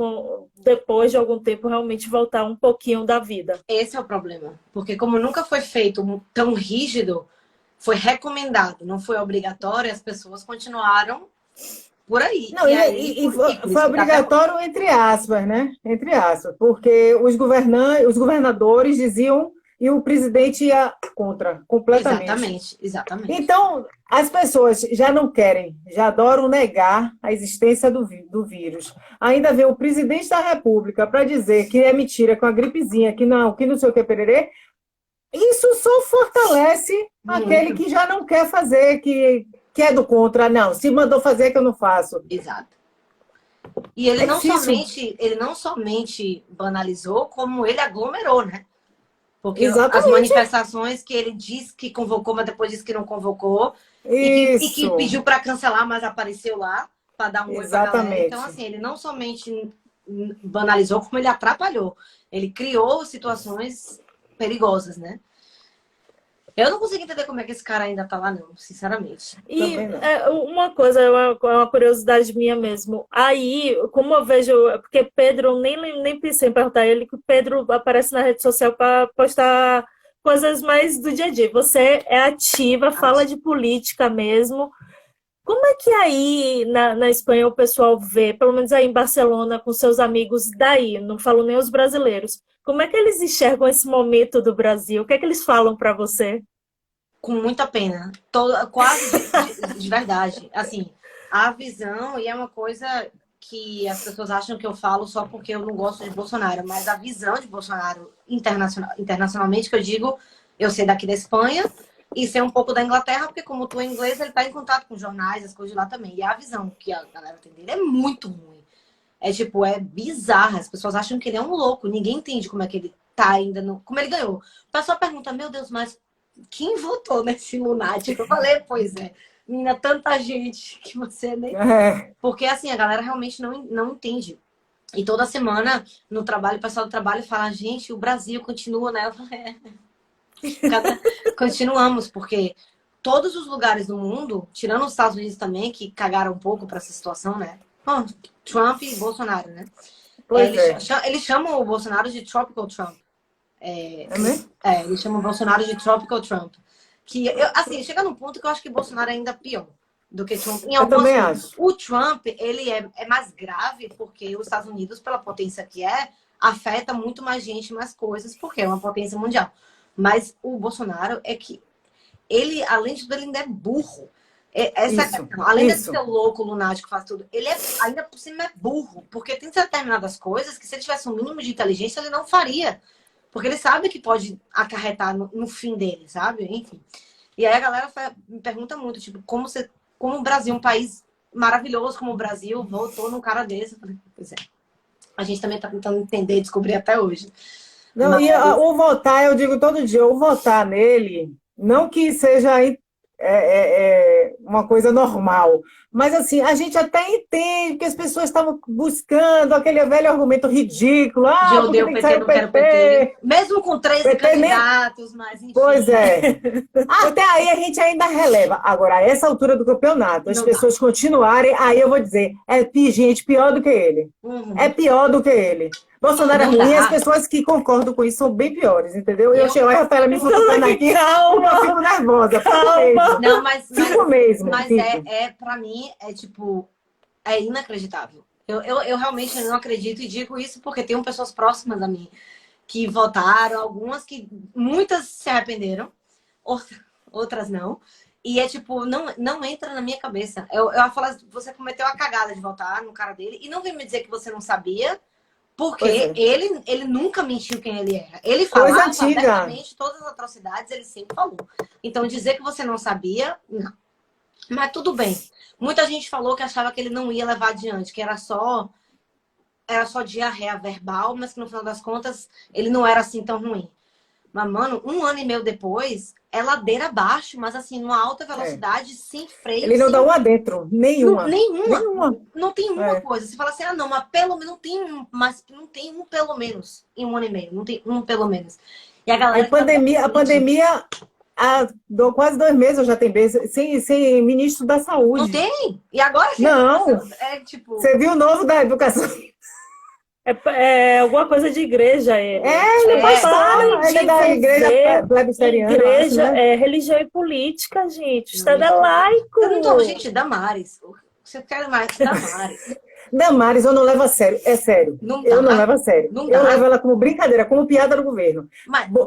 depois de algum tempo, realmente voltar um pouquinho da vida. Esse é o problema. Porque como nunca foi feito tão rígido, foi recomendado, não foi obrigatório, as pessoas continuaram por aí. Não, e foi obrigatório entre aspas, né? Entre aspas, porque os governadores diziam e o presidente ia contra, completamente. Exatamente. Então, as pessoas já não querem, já adoram negar a existência do vírus. Ainda vem o presidente da República para dizer que é mentira, com a gripezinha, que não sei o que, pererê. Isso só fortalece aquele que já não quer fazer, que é do contra. Não, se mandou fazer, que eu não faço. Exato. E ele não somente banalizou, como ele aglomerou, né? Porque as manifestações que ele disse que convocou, mas depois disse que não convocou. E que pediu para cancelar, mas apareceu lá para dar um oi pra galera. Então, assim, ele não somente banalizou, como ele atrapalhou. Ele criou situações perigosas, né? Eu não consigo entender como é que esse cara ainda tá lá, não, sinceramente. E uma coisa, é uma curiosidade minha mesmo. Aí, como eu vejo, porque Pedro, nem pensei em perguntar a ele, que o Pedro aparece na rede social para postar coisas mais do dia a dia. Você é ativa, fala de política mesmo. Como é que aí na Espanha o pessoal vê, pelo menos aí em Barcelona, com seus amigos daí, não falo nem os brasileiros, como é que eles enxergam esse momento do Brasil? O que é que eles falam para você? Com muita pena. Quase de verdade. Assim, a visão, e é uma coisa que as pessoas acham que eu falo só porque eu não gosto de Bolsonaro, mas a visão de Bolsonaro internacionalmente, que eu digo, eu sei daqui da Espanha e sei um pouco da Inglaterra, porque como tu é inglês, ele está em contato com jornais, as coisas de lá também. E a visão que a galera tem dele é muito ruim. É tipo, é bizarro. As pessoas acham que ele é um louco. Ninguém entende como é que ele tá ainda, como ele ganhou. O pessoal pergunta, meu Deus, mas quem votou nesse lunático? Eu falei, pois é. Menina, tanta gente que você nem... É, Porque, assim, a galera realmente não entende. E toda semana, no trabalho, o pessoal do trabalho fala, gente, o Brasil continua, né? Eu falei, continuamos, porque todos os lugares do mundo, tirando os Estados Unidos também, que cagaram um pouco para essa situação, né? Bom, Trump e Bolsonaro, né? pois é. Eles chamam o Bolsonaro de Tropical Trump. É mesmo? Eles chamam o Bolsonaro de Tropical Trump. Que, assim, chega num ponto que eu acho que Bolsonaro é ainda pior do que Trump. Em Eu algumas também coisas. acho. O Trump, ele é mais grave porque os Estados Unidos, pela potência que é, afeta muito mais gente, mais coisas, porque é uma potência mundial. Mas o Bolsonaro é que ele, além de tudo, ele ainda é burro. Essa Isso, questão. Além de isso. ser louco, lunático, faz tudo, ele ainda por cima é burro. Porque tem determinadas coisas que se ele tivesse um mínimo de inteligência, ele não faria. Porque ele sabe que pode acarretar no fim dele, sabe? Enfim. E aí a galera me pergunta muito, tipo, como o Brasil, um país maravilhoso como o Brasil, votou num cara desse. Eu falei, pois é. A gente também tá tentando entender e descobrir até hoje. Não, Mas, e o votar, eu digo todo dia, o votar nele, não que seja uma coisa normal, mas assim, a gente até entende que as pessoas estavam buscando aquele velho argumento ridículo, de eu porque odeio o tem que PT, sair não o quero o PT. PT. Mesmo com 13 PT nem... candidatos, mas enfim. Pois é. Até aí a gente ainda releva. Agora, a essa altura do campeonato, as Não pessoas continuarem, aí eu vou dizer, gente pior do que ele. Uhum. É pior do que ele. Bolsonaro é Não ruim e dá. as pessoas que concordam com isso são bem piores, entendeu? Eu chego, a Rafaela me Calma, falando aqui, calma. eu fico nervosa. Calma. Não, mas Fico mesmo. Fico. pra mim, é tipo, é inacreditável. Eu realmente não acredito e digo isso porque tem pessoas próximas a mim que votaram, muitas se arrependeram, outras não. E é tipo, não entra na minha cabeça. Eu falo, você cometeu a cagada de votar no cara dele e não vem me dizer que você não sabia, porque ele nunca mentiu quem ele era. Ele Coisa falava antiga. abertamente todas as atrocidades, ele sempre falou. Então dizer que você não sabia, não. Mas tudo bem. Muita gente falou que achava que ele não ia levar adiante, que era só diarreia verbal, mas que no final das contas ele não era assim tão ruim. Mas, mano, 1 ano e meio depois, é ladeira abaixo, mas assim, numa alta velocidade, sem freio. Ele não dá uma dentro, nenhuma. Nenhuma. Não tem uma É. coisa. Você fala assim, não, mas pelo menos não tem um pelo menos em 1 ano e meio. Não tem um pelo menos. E a galera. A pandemia há quase 2 meses eu já tenho sem ministro da Saúde. Não tem? E agora que Não. é tipo. Você viu o novo da educação? É alguma coisa de igreja. Ele é pastor, ele é da igreja plebisteriana. Igreja, acho, né? Religião e política, gente. O Estado é laico. Então, gente, Damares. Você quer mais Damares? Damares, eu não levo a sério. É sério. Eu não levo a sério. Eu levo ela como brincadeira, como piada do governo.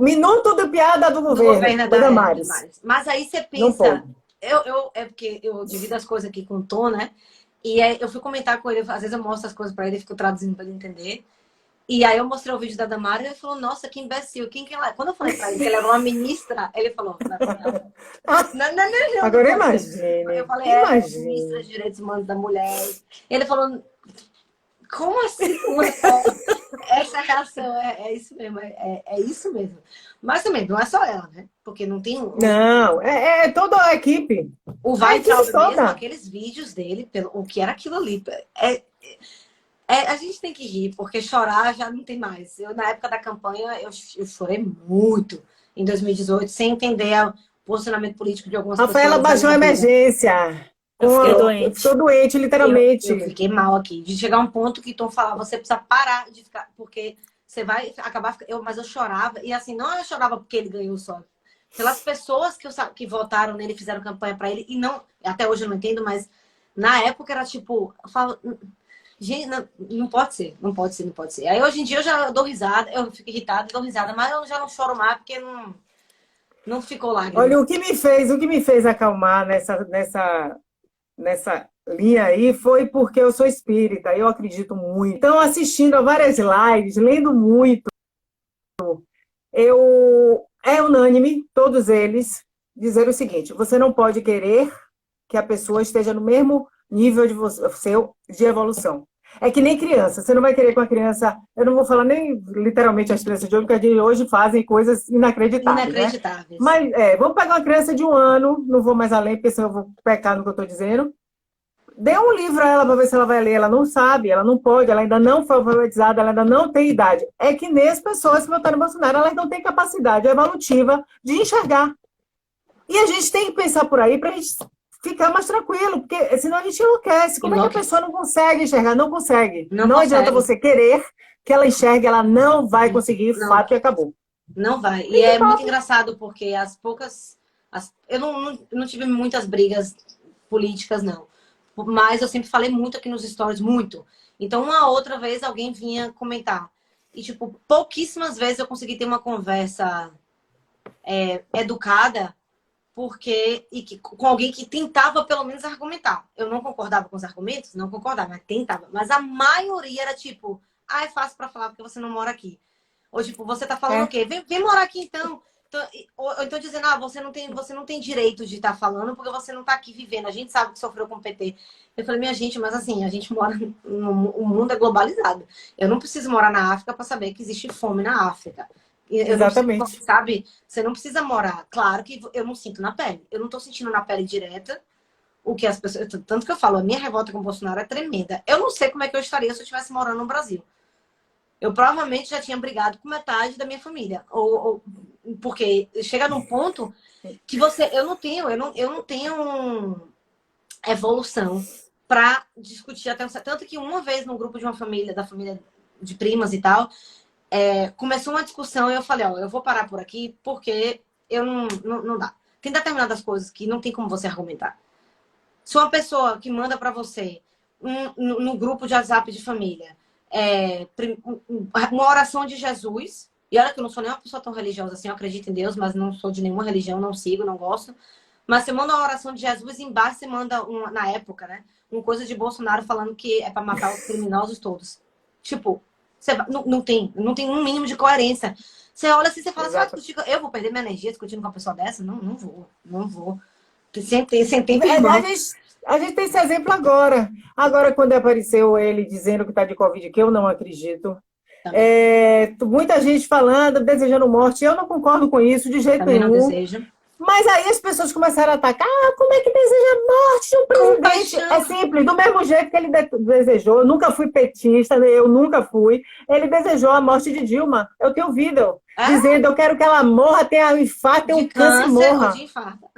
Minuto de piada do governo. Damares. Mas aí você pensa. É porque eu divido as coisas aqui com o Tom, né? E aí eu fui comentar com ele, às vezes eu mostro as coisas pra ele, fico traduzindo pra ele entender. E aí eu mostrei o vídeo da Damares e ele falou, nossa, que imbecil, quem que ela é? Quando eu falei pra ele que ela era uma ministra, ele falou, não. Agora imagine. Eu falei, é ministra de Direitos Humanos da Mulher. Ele falou, como assim? Essa reação é isso mesmo, é isso mesmo. Mas também, não é só ela, né? Porque não tem... Não, é toda a equipe. O Weintraub mesmo, aqueles vídeos dele, o que era aquilo ali. A gente tem que rir, porque chorar já não tem mais. Eu, na época da campanha, eu chorei muito em 2018, sem entender o posicionamento político de algumas pessoas. Rafaela baixou a emergência. Eu fiquei doente. Ficou doente, literalmente. Eu fiquei mal aqui. De chegar a um ponto que Tom falava, você precisa parar de ficar, porque você vai acabar... Mas eu chorava, e assim, não eu chorava porque ele ganhou só. Pelas pessoas que votaram nele, fizeram campanha pra ele, e não... Até hoje eu não entendo, mas na época era tipo... Eu falo, gente, não pode ser. Aí hoje em dia eu já dou risada, eu fico irritada, dou risada, mas eu já não choro mais, porque não ficou lágrima. Olha, o que me fez acalmar nessa linha aí foi porque eu sou espírita, eu acredito muito. Então, assistindo a várias lives, lendo muito, é unânime, todos eles, dizer o seguinte, você não pode querer que a pessoa esteja no mesmo nível de evolução. É que nem criança. Você não vai querer com a criança. Eu não vou falar nem literalmente as crianças de hoje, porque as de hoje fazem coisas inacreditáveis, né? Inacreditáveis. Mas vamos pegar uma criança de 1 ano, não vou mais além, porque senão eu vou pecar no que eu estou dizendo. Dê um livro a ela para ver se ela vai ler. Ela não sabe, ela não pode, ela ainda não foi alfabetizada, ela ainda não tem idade. É que nem as pessoas que votaram em Bolsonaro, elas não têm capacidade evolutiva de enxergar. E a gente tem que pensar por aí para a gente ficar mais tranquilo, porque senão a gente enlouquece. Como é que a pessoa não consegue enxergar? Não consegue. Não adianta você querer que ela enxergue, ela não vai conseguir, fato e acabou. Não vai. E é muito engraçado, porque eu não tive muitas brigas políticas, não. Mas eu sempre falei muito aqui nos stories, muito. Então, uma outra vez, alguém vinha comentar. E, tipo, pouquíssimas vezes eu consegui ter uma conversa educada, com alguém que tentava, pelo menos, argumentar. Eu não concordava com os argumentos? Não concordava, mas tentava. Mas a maioria era, tipo, é fácil pra falar porque você não mora aqui. Ou, tipo, você tá falando o quê? Vem morar aqui, então. Ou então dizendo, você não tem direito de estar falando porque você não tá aqui vivendo. A gente sabe que sofreu com o PT. Eu falei, minha gente, mas assim, a gente mora o mundo é globalizado. Eu não preciso morar na África para saber que existe fome na África. Exatamente. Sabe? Você não precisa morar. Claro que eu não sinto na pele. Eu não tô sentindo na pele direta o que as pessoas... Tanto que eu falo, a minha revolta com o Bolsonaro é tremenda. Eu não sei como é que eu estaria se eu estivesse morando no Brasil. Eu provavelmente já tinha brigado com metade da minha família. Porque chega num ponto que eu não tenho evolução para discutir até tanto que uma vez no grupo de uma família, da família de primas e tal, começou uma discussão e eu falei, eu vou parar por aqui porque não dá. Tem determinadas coisas que não tem como você argumentar. Se uma pessoa que manda para você no grupo de WhatsApp de família uma oração de Jesus, e olha que eu não sou nem uma pessoa tão religiosa assim, eu acredito em Deus, mas não sou de nenhuma religião, não sigo, não gosto. Mas você manda uma oração de Jesus e embaixo você manda, na época, né? Uma coisa de Bolsonaro falando que é para matar os criminosos todos. Tipo, não tem um mínimo de coerência. Você olha assim, você fala, você vai discutir, eu vou perder minha energia discutindo com uma pessoa dessa? Não vou. Sem tempo e mão. A gente tem esse exemplo agora. Agora, quando apareceu ele dizendo que está de Covid, que eu não acredito. Muita gente falando, desejando morte. Eu não concordo com isso de jeito Também nenhum. não desejo. Mas aí as pessoas começaram a atacar. Como é que deseja a morte de um presidente? É simples, do mesmo jeito que ele desejou. Eu nunca fui petista, eu nunca fui. Ele desejou a morte de Dilma. Eu tenho vídeo dizendo, eu quero que ela morra, tenha um infarto, tenha um câncer e morra. De infarto.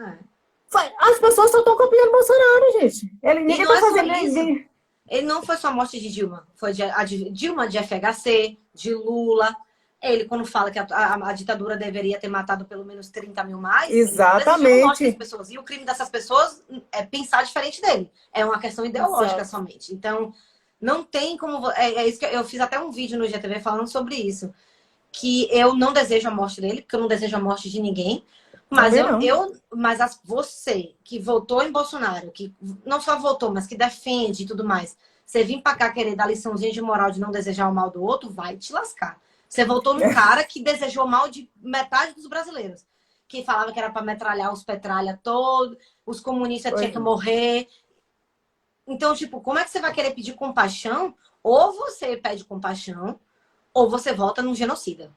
As pessoas só estão copiando Bolsonaro, gente. Ninguém está fazendo ninguém. Ele não foi só a morte de Dilma. Foi de Dilma, de FHC, de Lula. Ele, quando fala que a ditadura deveria ter matado pelo menos 30 mil mais, exatamente. Ele pessoas. E o crime dessas pessoas é pensar diferente dele. É uma questão ideológica somente. Então, não tem como... É isso que eu fiz até um vídeo no GTV falando sobre isso. Que eu não desejo a morte dele, porque eu não desejo a morte de ninguém. Mas você que votou em Bolsonaro, que não só votou, mas que defende e tudo mais, você vir pra cá querer dar liçãozinha de moral de não desejar o mal do outro, vai te lascar. Você votou num cara que desejou o mal de metade dos brasileiros. Que falava que era pra metralhar os petralha todos, os comunistas tinham que morrer. Então, tipo, como é que você vai querer pedir compaixão? Ou você pede compaixão, ou você vota num genocida.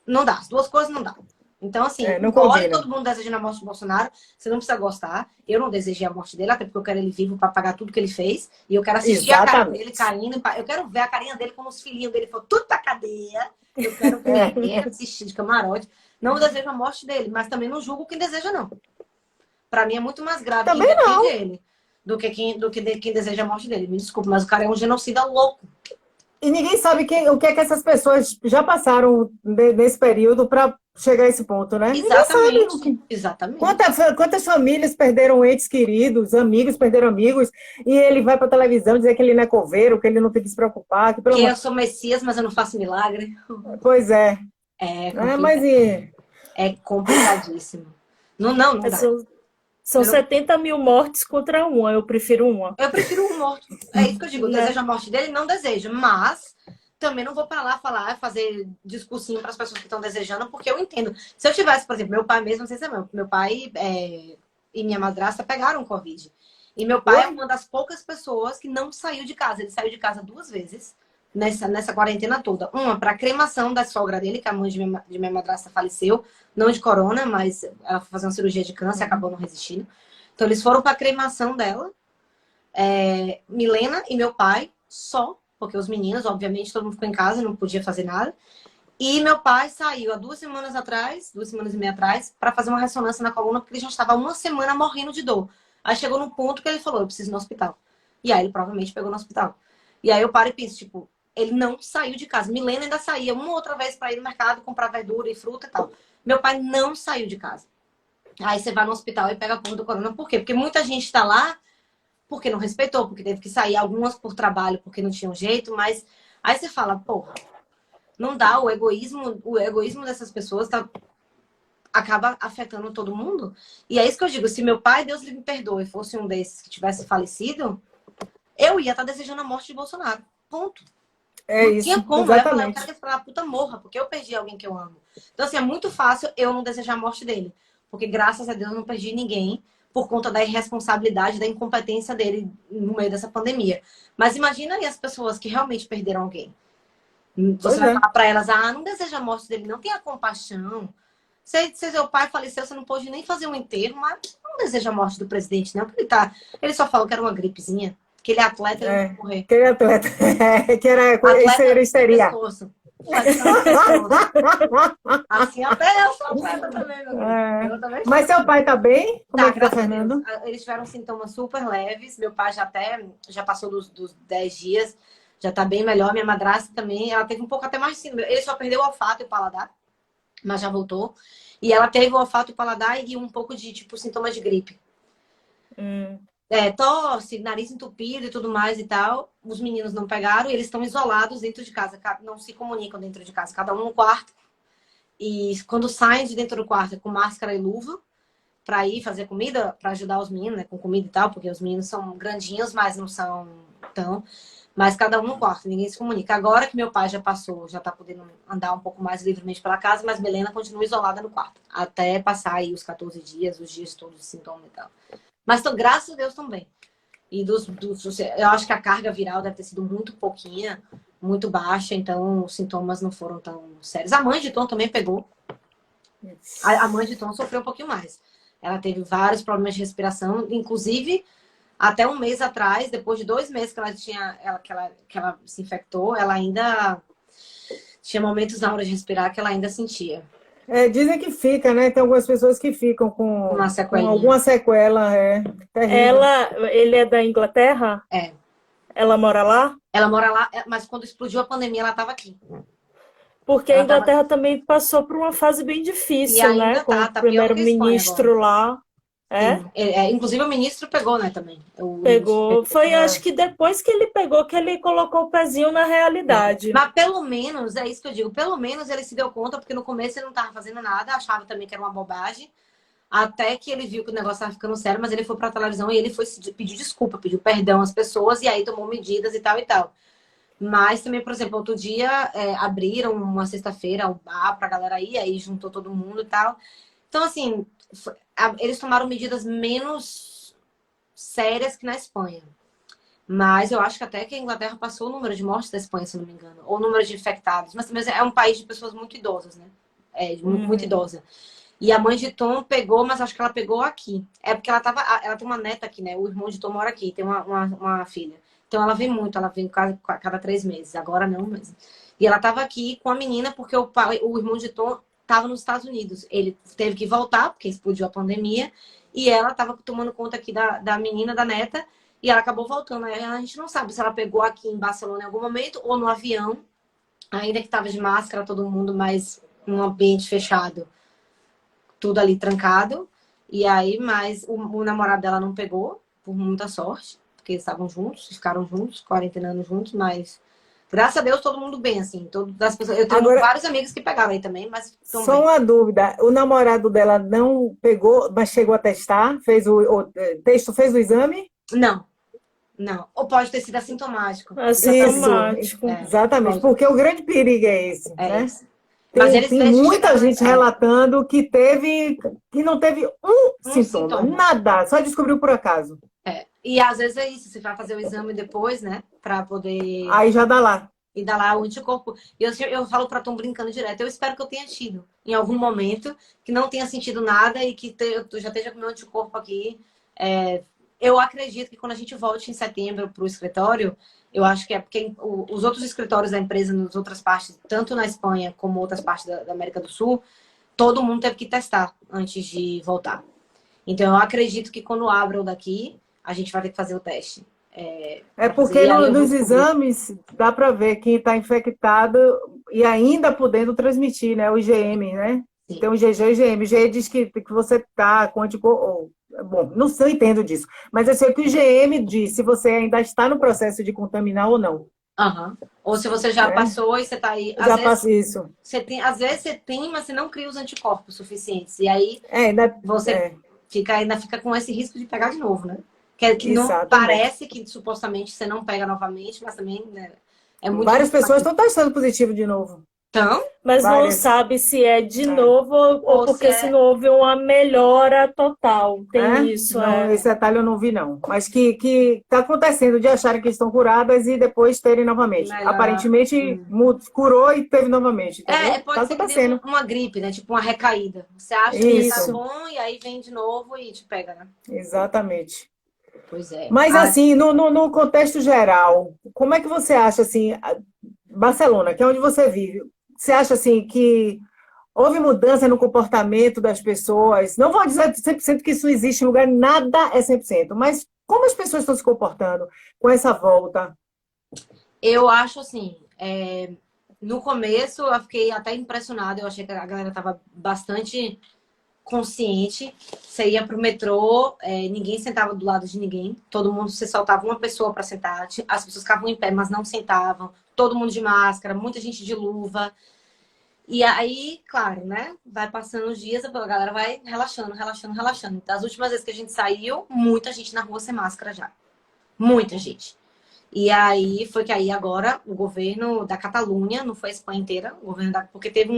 Não dá, as duas coisas não dá. Então, assim, todo mundo desejando a morte do Bolsonaro, você não precisa gostar. Eu não desejei a morte dele, até porque eu quero ele vivo para pagar tudo que ele fez. E eu quero assistir a cara dele caindo. Eu quero ver a carinha dele quando os filhinhos dele foram tudo pra cadeia. Eu quero ver, assistir de camarote. Não desejo a morte dele, mas também não julgo quem deseja, não. Para mim é muito mais grave quem defende ele do que quem deseja a morte dele. Me desculpe, mas o cara é um genocida louco. E ninguém sabe o que é que essas pessoas já passaram nesse período para chegar a esse ponto, né? Exatamente. Quantas famílias perderam entes queridos, amigos perderam amigos, e ele vai para televisão dizer que ele não é coveiro, que ele não tem que se preocupar. Que eu sou Messias, mas eu não faço milagre. Pois é. É complicadíssimo. Não dá. São 70 mil mortes contra uma. Eu prefiro uma. Eu prefiro um morto. É isso que eu digo. Eu desejo a morte dele? Não desejo. Mas também não vou para lá fazer discursinho para as pessoas que estão desejando, porque eu entendo. Se eu tivesse, por exemplo, meu pai mesmo, não sei se é meu pai e minha madrasta pegaram Covid. E meu pai é uma das poucas pessoas que não saiu de casa. Ele saiu de casa 2 vezes nessa quarentena toda. Uma para cremação da sogra dele, que a mãe de minha madrasta faleceu, não de corona, mas ela foi fazer uma cirurgia de câncer e acabou não resistindo. Então eles foram para cremação dela, Milena e meu pai, só, porque os meninos, obviamente, todo mundo ficou em casa, não podia fazer nada. E meu pai saiu há 2 semanas atrás, 2 semanas e meia atrás, para fazer uma ressonância na coluna, porque ele já estava 1 semana morrendo de dor. Aí chegou num ponto que ele falou, eu preciso ir no hospital. E aí ele provavelmente pegou no hospital. E aí eu paro e penso, tipo, ele não saiu de casa. Milena ainda saía uma outra vez para ir no mercado, comprar verdura e fruta e tal. Meu pai não saiu de casa. Aí você vai no hospital e pega a conta do corona. Por quê? Porque muita gente está lá porque não respeitou, porque teve que sair, algumas por trabalho, porque não tinham jeito, mas aí você fala, porra, não dá, o egoísmo dessas pessoas acaba afetando todo mundo. E é isso que eu digo, se meu pai, Deus lhe me perdoe, fosse um desses que tivesse falecido, eu ia estar desejando a morte de Bolsonaro. Ponto. É não isso, tinha como, eu ia falar, eu exatamente. quero que esse filho da puta morra, porque eu perdi alguém que eu amo. Então, assim, é muito fácil eu não desejar a morte dele. Porque, graças a Deus, eu não perdi ninguém por conta da irresponsabilidade, da incompetência dele no meio dessa pandemia. Mas imagina aí as pessoas que realmente perderam alguém. Pois Você vai é. falar pra elas, não deseja a morte dele, não tenha compaixão. Se seu pai faleceu, você não pôde nem fazer um enterro, mas não deseja a morte do presidente, não. Porque ele só falou que era uma gripezinha, que ele é atleta, ele não vai morrer. Aquele atleta, que era Atleta sem seria. pescoço. Atleta sem pescoço. Assim, até eu sou atleta também, meu filho. Eu também Mas seu pai tá bem? Como é que tá, graças a Fernando? Deus. Eles tiveram sintomas super leves. Meu pai já passou dos 10 dias. Já tá bem melhor. Minha madrasta também. Ela teve um pouco até mais síndrome. Ele só perdeu o olfato e o paladar, mas já voltou. E ela teve o olfato e o paladar e um pouco de, tipo, sintomas de gripe. Tosse, nariz entupido e tudo mais e tal. Os meninos não pegaram e eles estão isolados dentro de casa. Não se comunicam dentro de casa. Cada um no quarto. E quando saem de dentro do quarto é com máscara e luva para ir fazer comida, para ajudar os meninos, né, com comida e tal, porque os meninos são grandinhos, mas não são tão. Mas cada um no quarto, ninguém se comunica. Agora que meu pai já passou, já tá podendo andar um pouco mais livremente pela casa, mas Milena continua isolada no quarto. Até passar aí os 14 dias, os dias todos de sintoma e tal. Mas graças a Deus também. E eu acho que a carga viral deve ter sido muito pouquinha, muito baixa, então os sintomas não foram tão sérios. A mãe de Tom também pegou. A mãe de Tom sofreu um pouquinho mais. Ela teve vários problemas de respiração, inclusive até um mês atrás, depois de 2 meses que ela se infectou, ela ainda tinha momentos na hora de respirar que ela ainda sentia. Dizem que fica, né? Tem algumas pessoas que ficam com alguma sequela. Terrível. Ele é da Inglaterra? É. Ela mora lá? Ela mora lá, mas quando explodiu a pandemia, ela estava aqui. Porque a Inglaterra também passou por uma fase bem difícil, né? Com o primeiro-ministro lá. Inclusive o ministro pegou, né, também. Pegou. Foi, acho que depois que ele pegou, que ele colocou o pezinho na realidade. Mas pelo menos, é isso que eu digo, pelo menos ele se deu conta, porque no começo ele não estava fazendo nada, achava também que era uma bobagem, até que ele viu que o negócio estava ficando sério, mas ele foi para a televisão e ele foi pedir desculpa, pediu perdão às pessoas, e aí tomou medidas e tal e tal. Mas também, por exemplo, outro dia abriram uma sexta-feira um bar pra galera ir, aí juntou todo mundo e tal. Então, assim, eles tomaram medidas menos sérias que na Espanha. Mas eu acho que até que a Inglaterra passou o número de mortes da Espanha, se não me engano. Ou o número de infectados. Mas também é um país de pessoas muito idosas, né? Muito idosa. E a mãe de Tom pegou, mas acho que ela pegou aqui. É porque ela tem uma neta aqui, né? O irmão de Tom mora aqui, tem uma filha. Então ela vem muito, ela vem cada 3 meses. Agora não, mas... E ela tava aqui com a menina porque o irmão de Tom estava nos Estados Unidos. Ele teve que voltar, porque explodiu a pandemia. E ela estava tomando conta aqui da menina, da neta. E ela acabou voltando. Aí a gente não sabe se ela pegou aqui em Barcelona em algum momento ou no avião. Ainda que estava de máscara, todo mundo, mas num ambiente fechado. Tudo ali trancado. E aí, mas o namorado dela não pegou, por muita sorte. Porque eles estavam juntos, ficaram juntos, quarentenando juntos, mas... Graças a Deus, todo mundo bem, assim. Das pessoas... Eu tenho vários amigos que pegaram aí também, mas... Só uma dúvida. O namorado dela não pegou, mas chegou a testar? Fez o exame? Não. Ou pode ter sido assintomático. Assintomático. Exatamente. Porque o grande perigo é esse, né? Esse. Tem muita gente relatando que não teve um sintoma. Nada. Só descobriu por acaso. E às vezes é isso, você vai fazer o exame depois, né? Pra poder. Aí já dá lá. E dá lá o anticorpo. E eu falo pra Tom brincando direto. Eu espero que eu tenha tido em algum momento, que não tenha sentido nada e que eu já esteja com meu anticorpo aqui. Eu acredito que quando a gente volte em setembro para o escritório, eu acho que é porque os outros escritórios da empresa nas outras partes, tanto na Espanha como outras partes da América do Sul, todo mundo teve que testar antes de voltar. Então, eu acredito que quando abram daqui, a gente vai ter que fazer o teste. Porque nos descobrir. exames dá para ver quem está infectado e ainda podendo transmitir, né? O IgM, né? Sim. Tem o IgG e o IgM. O IgE diz que você está com anticorpo. Bom, não sei, eu entendo disso. Mas eu sei que o IgM diz se você ainda está no processo de contaminar ou não. Uhum. Ou se você já passou e você está aí. Já passou isso. Às vezes você tem, mas você não cria os anticorpos suficientes. E aí você ainda fica com esse risco de pegar de novo, né? Que não parece que supostamente você não pega novamente, mas também, né, é muito. Várias pessoas estão testando positivo de novo. Então, mas não sabe se é de novo ou porque se não houve uma melhora total. Tem isso. Não, esse detalhe eu não vi, não. Mas que está acontecendo de acharem que estão curadas e depois terem novamente. Melhor. Aparentemente, curou e teve novamente. Pode ser acontecendo. Que uma gripe, né? Tipo uma recaída. Você acha que tá bom e aí vem de novo e te pega, né? Exatamente. Pois é. Mas assim, no contexto geral, como é que você acha, assim, Barcelona, que é onde você vive, você acha, assim, que houve mudança no comportamento das pessoas? Não vou dizer 100% que isso existe em lugar, nada é 100%, mas como as pessoas estão se comportando com essa volta? Eu acho, assim, no começo eu fiquei até impressionada, eu achei que a galera estava bastante consciente. Você ia pro metrô, ninguém sentava do lado de ninguém, todo mundo, você soltava uma pessoa para sentar, as pessoas ficavam em pé, mas não sentavam, todo mundo de máscara, muita gente de luva. E aí, claro, né, vai passando os dias, a galera vai relaxando. Das últimas vezes que a gente saiu, muita gente na rua sem máscara já, muita gente. E aí foi que aí agora o governo da Catalunha, não foi a Espanha inteira, o governo porque teve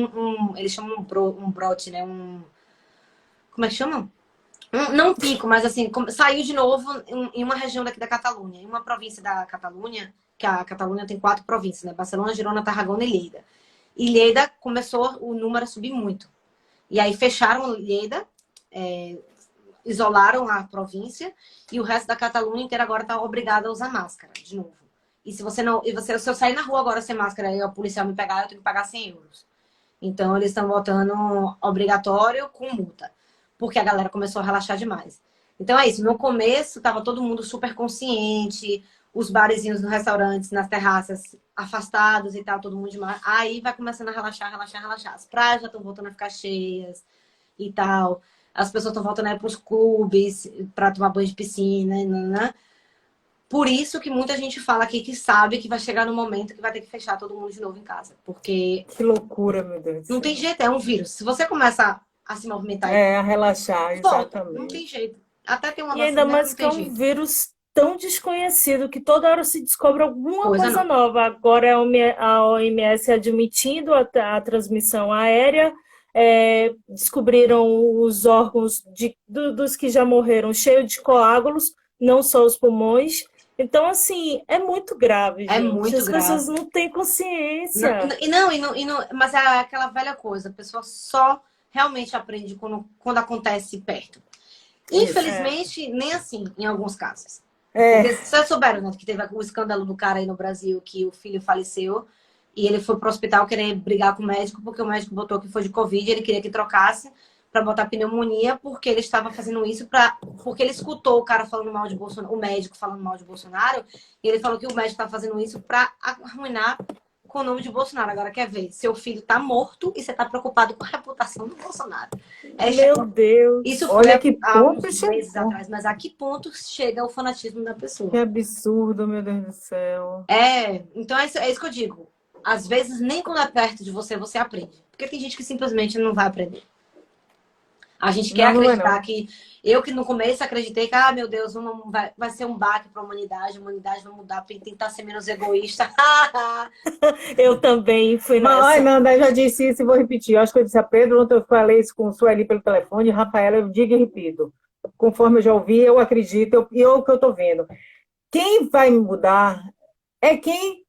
eles chamam um brote, né, como é que chama? Não um pico, mas assim, saiu de novo em uma região daqui da Catalunha, em uma província da Catalunha, que a Catalunha tem 4 províncias, né? Barcelona, Girona, Tarragona e Lleida. E Lleida começou o número a subir muito. E aí fecharam Lleida, isolaram a província, e o resto da Catalunha inteira agora está obrigado a usar máscara, de novo. E se eu sair na rua agora sem máscara e o policial me pegar, eu tenho que pagar 100 euros. Então, eles estão voltando obrigatório com multa. Porque a galera começou a relaxar demais. Então é isso, no começo tava todo mundo super consciente, os barezinhos nos restaurantes, nas terraças afastados e tal, todo mundo demais. Aí vai começando a relaxar. As praias já estão voltando a ficar cheias e tal. As pessoas estão voltando a ir pros clubes para tomar banho de piscina, né? Por isso que muita gente fala aqui que sabe que vai chegar no momento que vai ter que fechar todo mundo de novo em casa. Porque... Que loucura, meu Deus. Não tem jeito, é um vírus. Se você começa a se movimentar... a relaxar, exatamente. Não tem jeito. Até tem uma vacina, ainda mais que é um vírus tão desconhecido que toda hora se descobre alguma coisa nova. Agora a OMS admitindo a transmissão aérea, descobriram os órgãos dos que já morreram cheios de coágulos, não só os pulmões. Então, assim, é muito grave, gente. As pessoas não têm consciência. Mas é aquela velha coisa, a pessoa só realmente aprende quando acontece perto. Infelizmente, nem assim, em alguns casos. Porque vocês souberam, né, que teve o escândalo do cara aí no Brasil, que o filho faleceu e ele foi pro hospital querer brigar com o médico, porque o médico botou que foi de Covid, ele queria que trocasse para botar pneumonia, porque ele estava fazendo isso porque ele escutou o cara falando mal de Bolsonaro, o médico falando mal de Bolsonaro, e ele falou que o médico estava fazendo isso para arruinar com o nome de Bolsonaro. Agora, quer ver? Seu filho tá morto e você tá preocupado com a reputação do Bolsonaro. Meu Deus! Isso foi Olha que ponto uns meses atrás, mas a que ponto chega o fanatismo da pessoa? Que absurdo, meu Deus do céu. Então é isso que eu digo. Às vezes, nem quando é perto de você, você aprende. Porque tem gente que simplesmente não vai aprender. A gente quer acreditar que... Eu que no começo acreditei que, meu Deus, vai ser um baque para a humanidade vai mudar para tentar ser menos egoísta. Eu também fui nessa. Ai, Nanda, eu já disse isso e vou repetir. Eu acho que eu disse a Pedro, ontem eu falei isso com o Sueli pelo telefone, Rafaela, eu digo e repito. conforme eu já ouvi, eu acredito, e o que eu estou vendo. Quem vai mudar é quem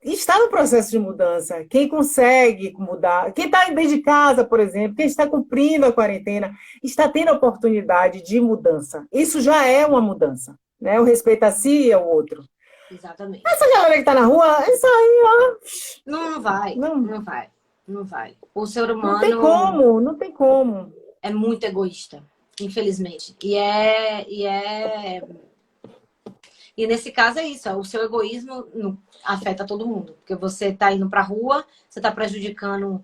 está no processo de mudança, quem consegue mudar, quem está dentro de casa, por exemplo, quem está cumprindo a quarentena, está tendo a oportunidade de mudança. Isso já é uma mudança, né? O respeito a si e ao outro. Exatamente. Essa galera que está na rua, isso aí, ó, Não vai, não, não vai, não vai. O ser não tem humano como, não tem como. é muito egoísta, infelizmente. E nesse caso é isso, o seu egoísmo afeta todo mundo. Porque você está indo para a rua, você está prejudicando,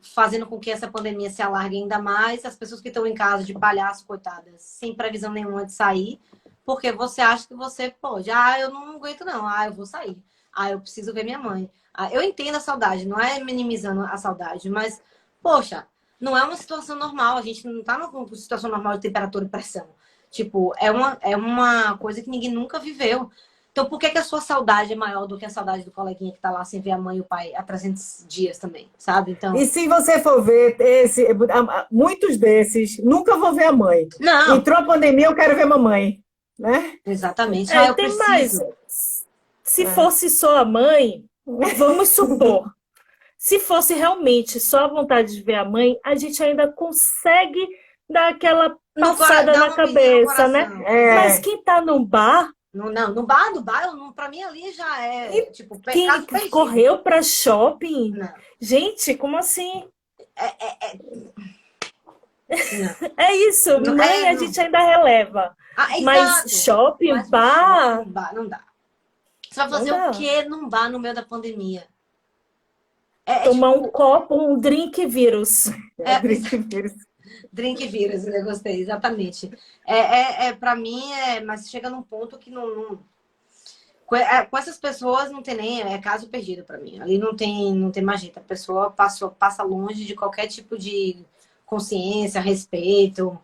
fazendo com que essa pandemia se alargue ainda mais. As pessoas que estão em casa de palhaço, coitadas, sem previsão nenhuma de sair, porque você acha que você pode. Ah, eu não aguento não. Ah, eu vou sair. Ah, eu preciso ver minha mãe. Ah, eu entendo a saudade, não é minimizando a saudade, mas, poxa, não é uma situação normal. A gente não está numa situação normal de temperatura e pressão. Tipo, é uma coisa que ninguém nunca viveu. Então, por que que a sua saudade é maior do que a saudade do coleguinha que tá lá sem ver a mãe e o pai há 300 dias também, sabe? Então, E se você for ver, muitos desses nunca vão ver a mãe. não, Entrou a pandemia, eu quero ver mamãe, né? exatamente. Ah, E eu tem mais. preciso. Se fosse só a mãe, vamos supor, se fosse realmente só a vontade de ver a mãe, a gente ainda consegue dar aquela passada Dá na uma dorzinha no cabeça, né? coração. Mas quem tá no bar, Não, no bar, pra mim ali já é, tipo, quem caso perdido. correu pra shopping, Não, gente, como assim? não. É isso, Não, mãe a não. gente ainda releva. Ah, Mas exato. shopping, Mas no bar, shopping, bar, não dá. Você vai não fazer dá. o quê num bar no meio da pandemia? Tomar um Tipo, copo, um drink vírus. é, Vírus. drink vírus, eu gostei, exatamente. Pra mim, mas chega num ponto que com essas pessoas não tem nem, é caso perdido pra mim. Ali não tem mais jeito. A pessoa passa longe de qualquer tipo de consciência, respeito,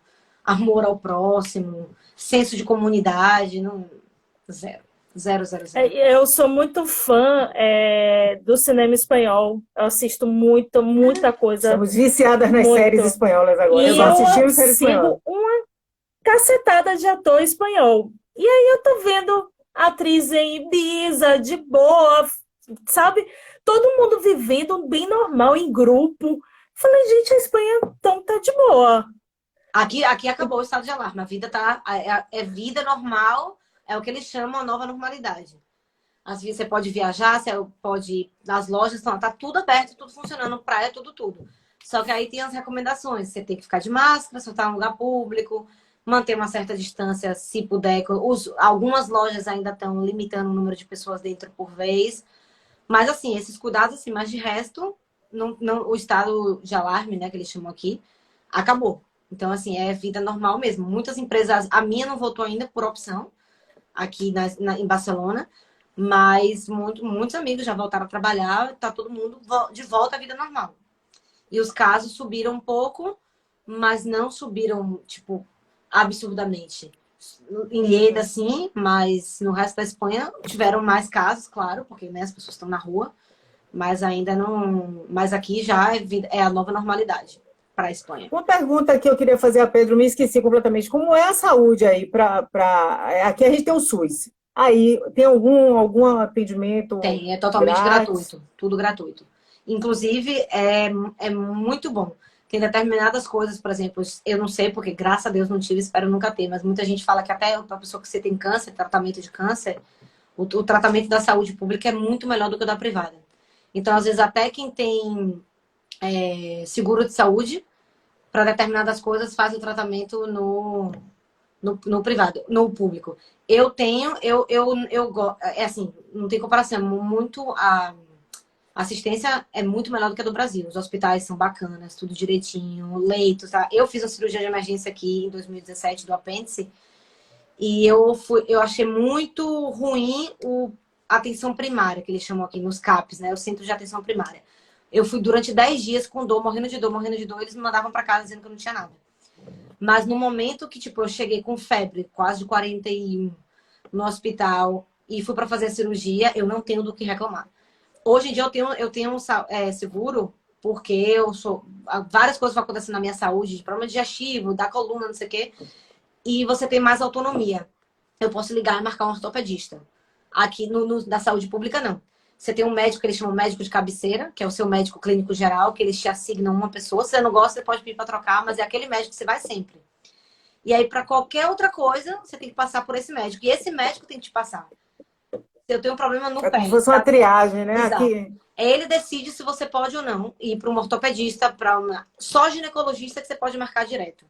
amor ao próximo, senso de comunidade, não, zero. Zero, zero, zero. Eu sou muito fã do cinema espanhol. Eu assisto muita coisa. Estamos viciadas nas Muito. séries espanholas agora. E Só eu assistimos séries espanholas. sigo uma cacetada de ator espanhol. E aí eu tô vendo atriz em Ibiza, de boa, sabe? Todo mundo vivendo bem normal, em grupo. Falei, gente, a Espanha então tá de boa. Aqui acabou o estado de alarme. A vida tá. É vida normal, é o que eles chamam a nova normalidade. Às vezes você pode viajar, você pode. As lojas estão, tá tudo aberto, tudo funcionando, praia, tudo. Só que aí tem as recomendações. Você tem que ficar de máscara, se você tá em um lugar público, manter uma certa distância, se puder. Algumas lojas ainda estão limitando o número de pessoas dentro por vez. Mas assim, esses cuidados, assim, mas de resto, o estado de alarme, né, que eles chamam aqui, acabou. Então, assim, é vida normal mesmo. Muitas empresas, a minha não voltou ainda por opção, aqui em Barcelona, mas muitos amigos já voltaram a trabalhar, tá todo mundo de volta à vida normal. E os casos subiram um pouco, mas não subiram, tipo, absurdamente. Em Lleida, sim, mas no resto da Espanha tiveram mais casos, claro, porque né, as pessoas estão na rua, mas ainda não. Mas aqui já é a nova normalidade para a Espanha. Uma pergunta que eu queria fazer a Pedro, me esqueci completamente. Como é a saúde aí? Aqui a gente tem o SUS. Aí tem algum atendimento? Tem, é totalmente grátis? gratuito, tudo gratuito. Inclusive, é muito bom. Tem determinadas coisas, por exemplo, eu não sei, porque graças a Deus não tive, espero nunca ter, mas muita gente fala que até para a pessoa que você tem câncer, tratamento de câncer, o tratamento da saúde pública é muito melhor do que o da privada. Então, às vezes, até quem tem seguro de saúde, para determinadas coisas, faz o tratamento no privado, no público. Eu tenho, é assim, não tem comparação, a assistência é muito melhor do que a do Brasil. Os hospitais são bacanas, tudo direitinho, leitos, tá? Eu fiz uma cirurgia de emergência aqui em 2017 do apêndice e eu achei muito ruim a atenção primária, que eles chamam aqui nos CAPs, né? O Centro de Atenção Primária. Eu fui durante 10 dias com dor, morrendo de dor, eles me mandavam para casa dizendo que eu não tinha nada. Mas no momento que, tipo, eu cheguei com febre, quase de 41, no hospital, e fui para fazer a cirurgia, eu não tenho do que reclamar. Hoje em dia eu tenho seguro, porque várias coisas vão acontecendo na minha saúde, de problema digestivo, da coluna, não sei o quê. e você tem mais autonomia. Eu posso ligar e marcar um ortopedista. Aqui da saúde pública, não. Você tem um médico que eles chamam médico de cabeceira, que é o seu médico clínico geral, que eles te assignam uma pessoa. Se você não gosta, você pode pedir para trocar, mas é aquele médico que você vai sempre. E aí, para qualquer outra coisa, você tem que passar por esse médico. E esse médico tem que te passar. Se eu tenho um problema no pé. Como se fosse uma triagem, né? Exato. Aqui. Ele decide se você pode ou não ir para um ortopedista, só ginecologista que você pode marcar direto.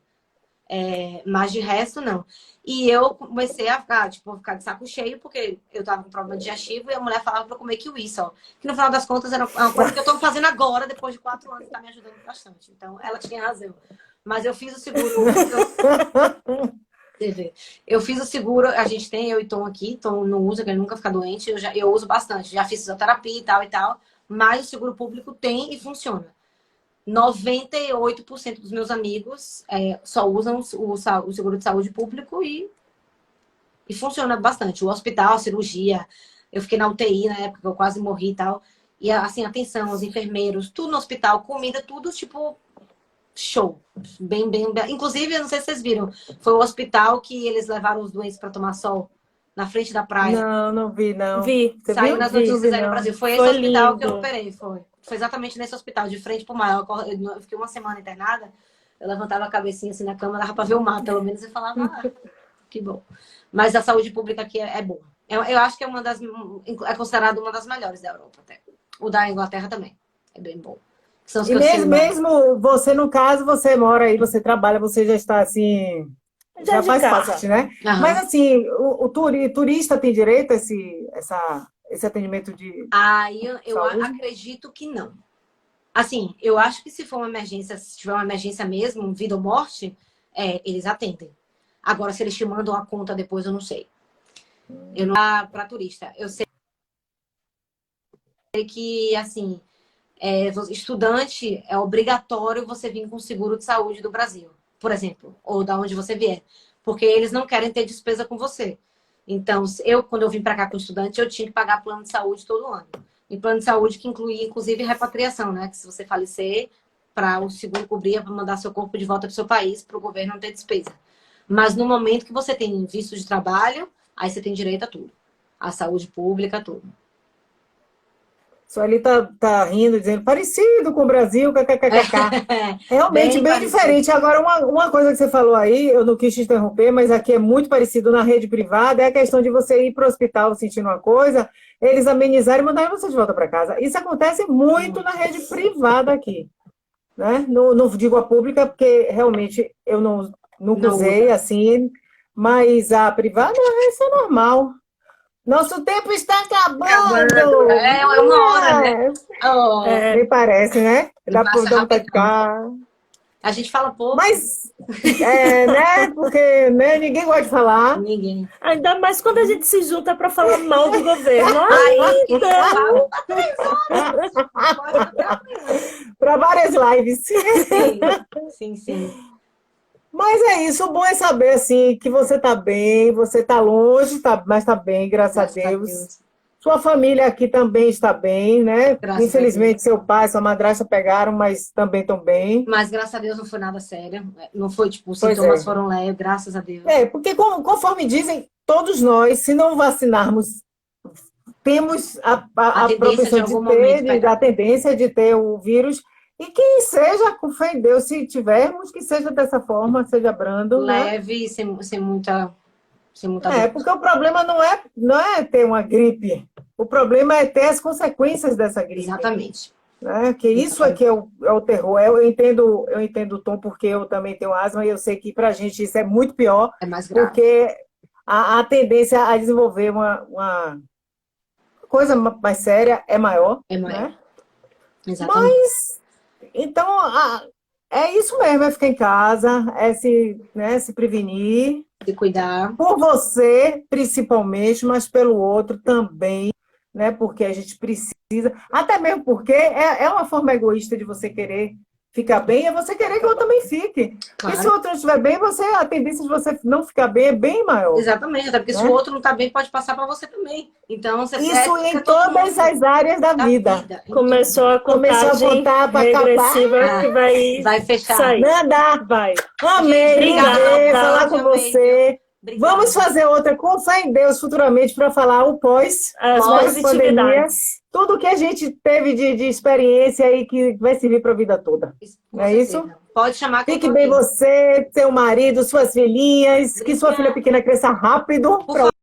Mas de resto, não. E eu comecei a ficar de saco cheio, porque eu tava com problema digestivo e a mulher falava pra eu comer kiwi só. Que no final das contas era uma coisa que eu tô fazendo agora, depois de 4 anos, tá me ajudando bastante. Então, ela tinha razão. Mas eu fiz o seguro. Eu fiz o seguro, a gente tem, eu e Tom aqui, Tom não usa, que ele nunca fica doente, eu uso bastante. Já fiz fisioterapia e tal, mas o seguro público tem e funciona. 98% dos meus amigos só usam o seguro de saúde público e funciona bastante. O hospital, a cirurgia, eu fiquei na UTI na época que eu quase morri e tal. E assim, atenção, os enfermeiros, tudo no hospital, comida, tudo tipo show. Bem. Inclusive, eu não sei se vocês viram, foi o hospital que eles levaram os doentes para tomar sol na frente da praia. Não vi, não. Vi. Você Saiu viu? nas notícias aí no Brasil. Foi esse hospital lindo. que eu operei, foi. Foi exatamente nesse hospital, de frente pro mar. Eu fiquei uma semana internada, eu levantava a cabecinha assim na cama, dava pra ver o mar, pelo menos eu falava, que bom. Mas a saúde pública aqui é boa. Eu acho que é considerado uma das melhores da Europa até. O da Inglaterra também. É bem bom. São os que E mesmo você, no caso, você mora aí, você trabalha, você já está assim, já faz parte, né? Aham. Mas assim, o turista tem direito a esse atendimento de eu saúde? acredito que não. Assim, eu acho que se for uma emergência, se tiver uma emergência mesmo, vida ou morte, eles atendem. Agora, se eles te mandam a conta depois, eu não sei. Eu não para turista. Eu sei que, assim, estudante é obrigatório você vir com seguro de saúde do Brasil, por exemplo, ou da onde você vier, porque eles não querem ter despesa com você. Então, quando eu vim para cá com estudante, eu tinha que pagar plano de saúde todo ano. E plano de saúde que incluía, inclusive, repatriação, né? Que se você falecer, para o seguro cobrir, para mandar seu corpo de volta para o seu país, para o governo não ter despesa. Mas no momento que você tem visto de trabalho, aí você tem direito a tudo. A saúde pública, tudo. Sueli tá rindo, dizendo parecido com o Brasil, kkkk. Realmente bem diferente. Agora, uma coisa que você falou aí, eu não quis te interromper, mas aqui é muito parecido na rede privada, é a questão de você ir para o hospital sentindo uma coisa, eles amenizarem e mandarem você de volta para casa. Isso acontece muito na rede privada aqui. Né? Não digo a pública, porque realmente eu nunca usei assim, mas a privada, isso é normal. Nosso tempo está acabando! É uma hora, né? Me parece, né? Dá para ficar. A gente fala pouco. Mas, né? Porque né, ninguém gosta de falar. Ninguém. Ainda mais quando a gente se junta para falar mal do governo. Para várias lives. Sim. Mas é isso, o bom é saber assim, que você está bem, você está longe, mas está bem, graças a Deus. Sua família aqui também está bem, né? Infelizmente, seu pai e sua madrasta pegaram, mas também estão bem. Mas, graças a Deus, não foi nada sério. Não foi, os sintomas foram leves, graças a Deus. Porque conforme dizem, todos nós, se não vacinarmos, temos a propensão a tendência de ter o vírus. E que seja, com fé em Deus, se tivermos, que seja dessa forma, seja brando. Leve, né? sem muita porque o problema não é ter uma gripe. O problema é ter as consequências dessa gripe. Exatamente. Né? Que isso aqui é o terror. Eu entendo o Tom, porque eu também tenho asma, e eu sei que pra gente isso é muito pior. É mais grave. Porque a tendência a desenvolver uma coisa mais séria é maior. É maior. Né? Exatamente. Mas... Então, é isso mesmo, é ficar em casa, é se prevenir. Se cuidar. Por você, principalmente, mas pelo outro também, né? Porque a gente precisa, até mesmo porque é uma forma egoísta de você querer ficar bem, é você querer que o outro também fique. Claro. E se o outro não estiver bem, a tendência de você não ficar bem é bem maior. Exatamente, até porque se Né? o outro não tá bem, pode passar para você também. Então, você Isso fica em todo todas mundo as áreas da vida. Começou a Começou a contagem contar para regressiva acabar. que vai fechar. sair. Nada. Vai. Amei, Obrigada, ver, Obrigada. falar com amei, você. Obrigada. Vamos fazer outra com fé em Deus futuramente para falar o pós. As Pós-pandemia. positividades. Tudo que a gente teve de experiência e que vai servir para a vida toda. Com É certeza. isso? Pode chamar que eu Fique tô bem aqui. você, seu marido, suas filhinhas, que sua filha Obrigada. pequena cresça rápido. Por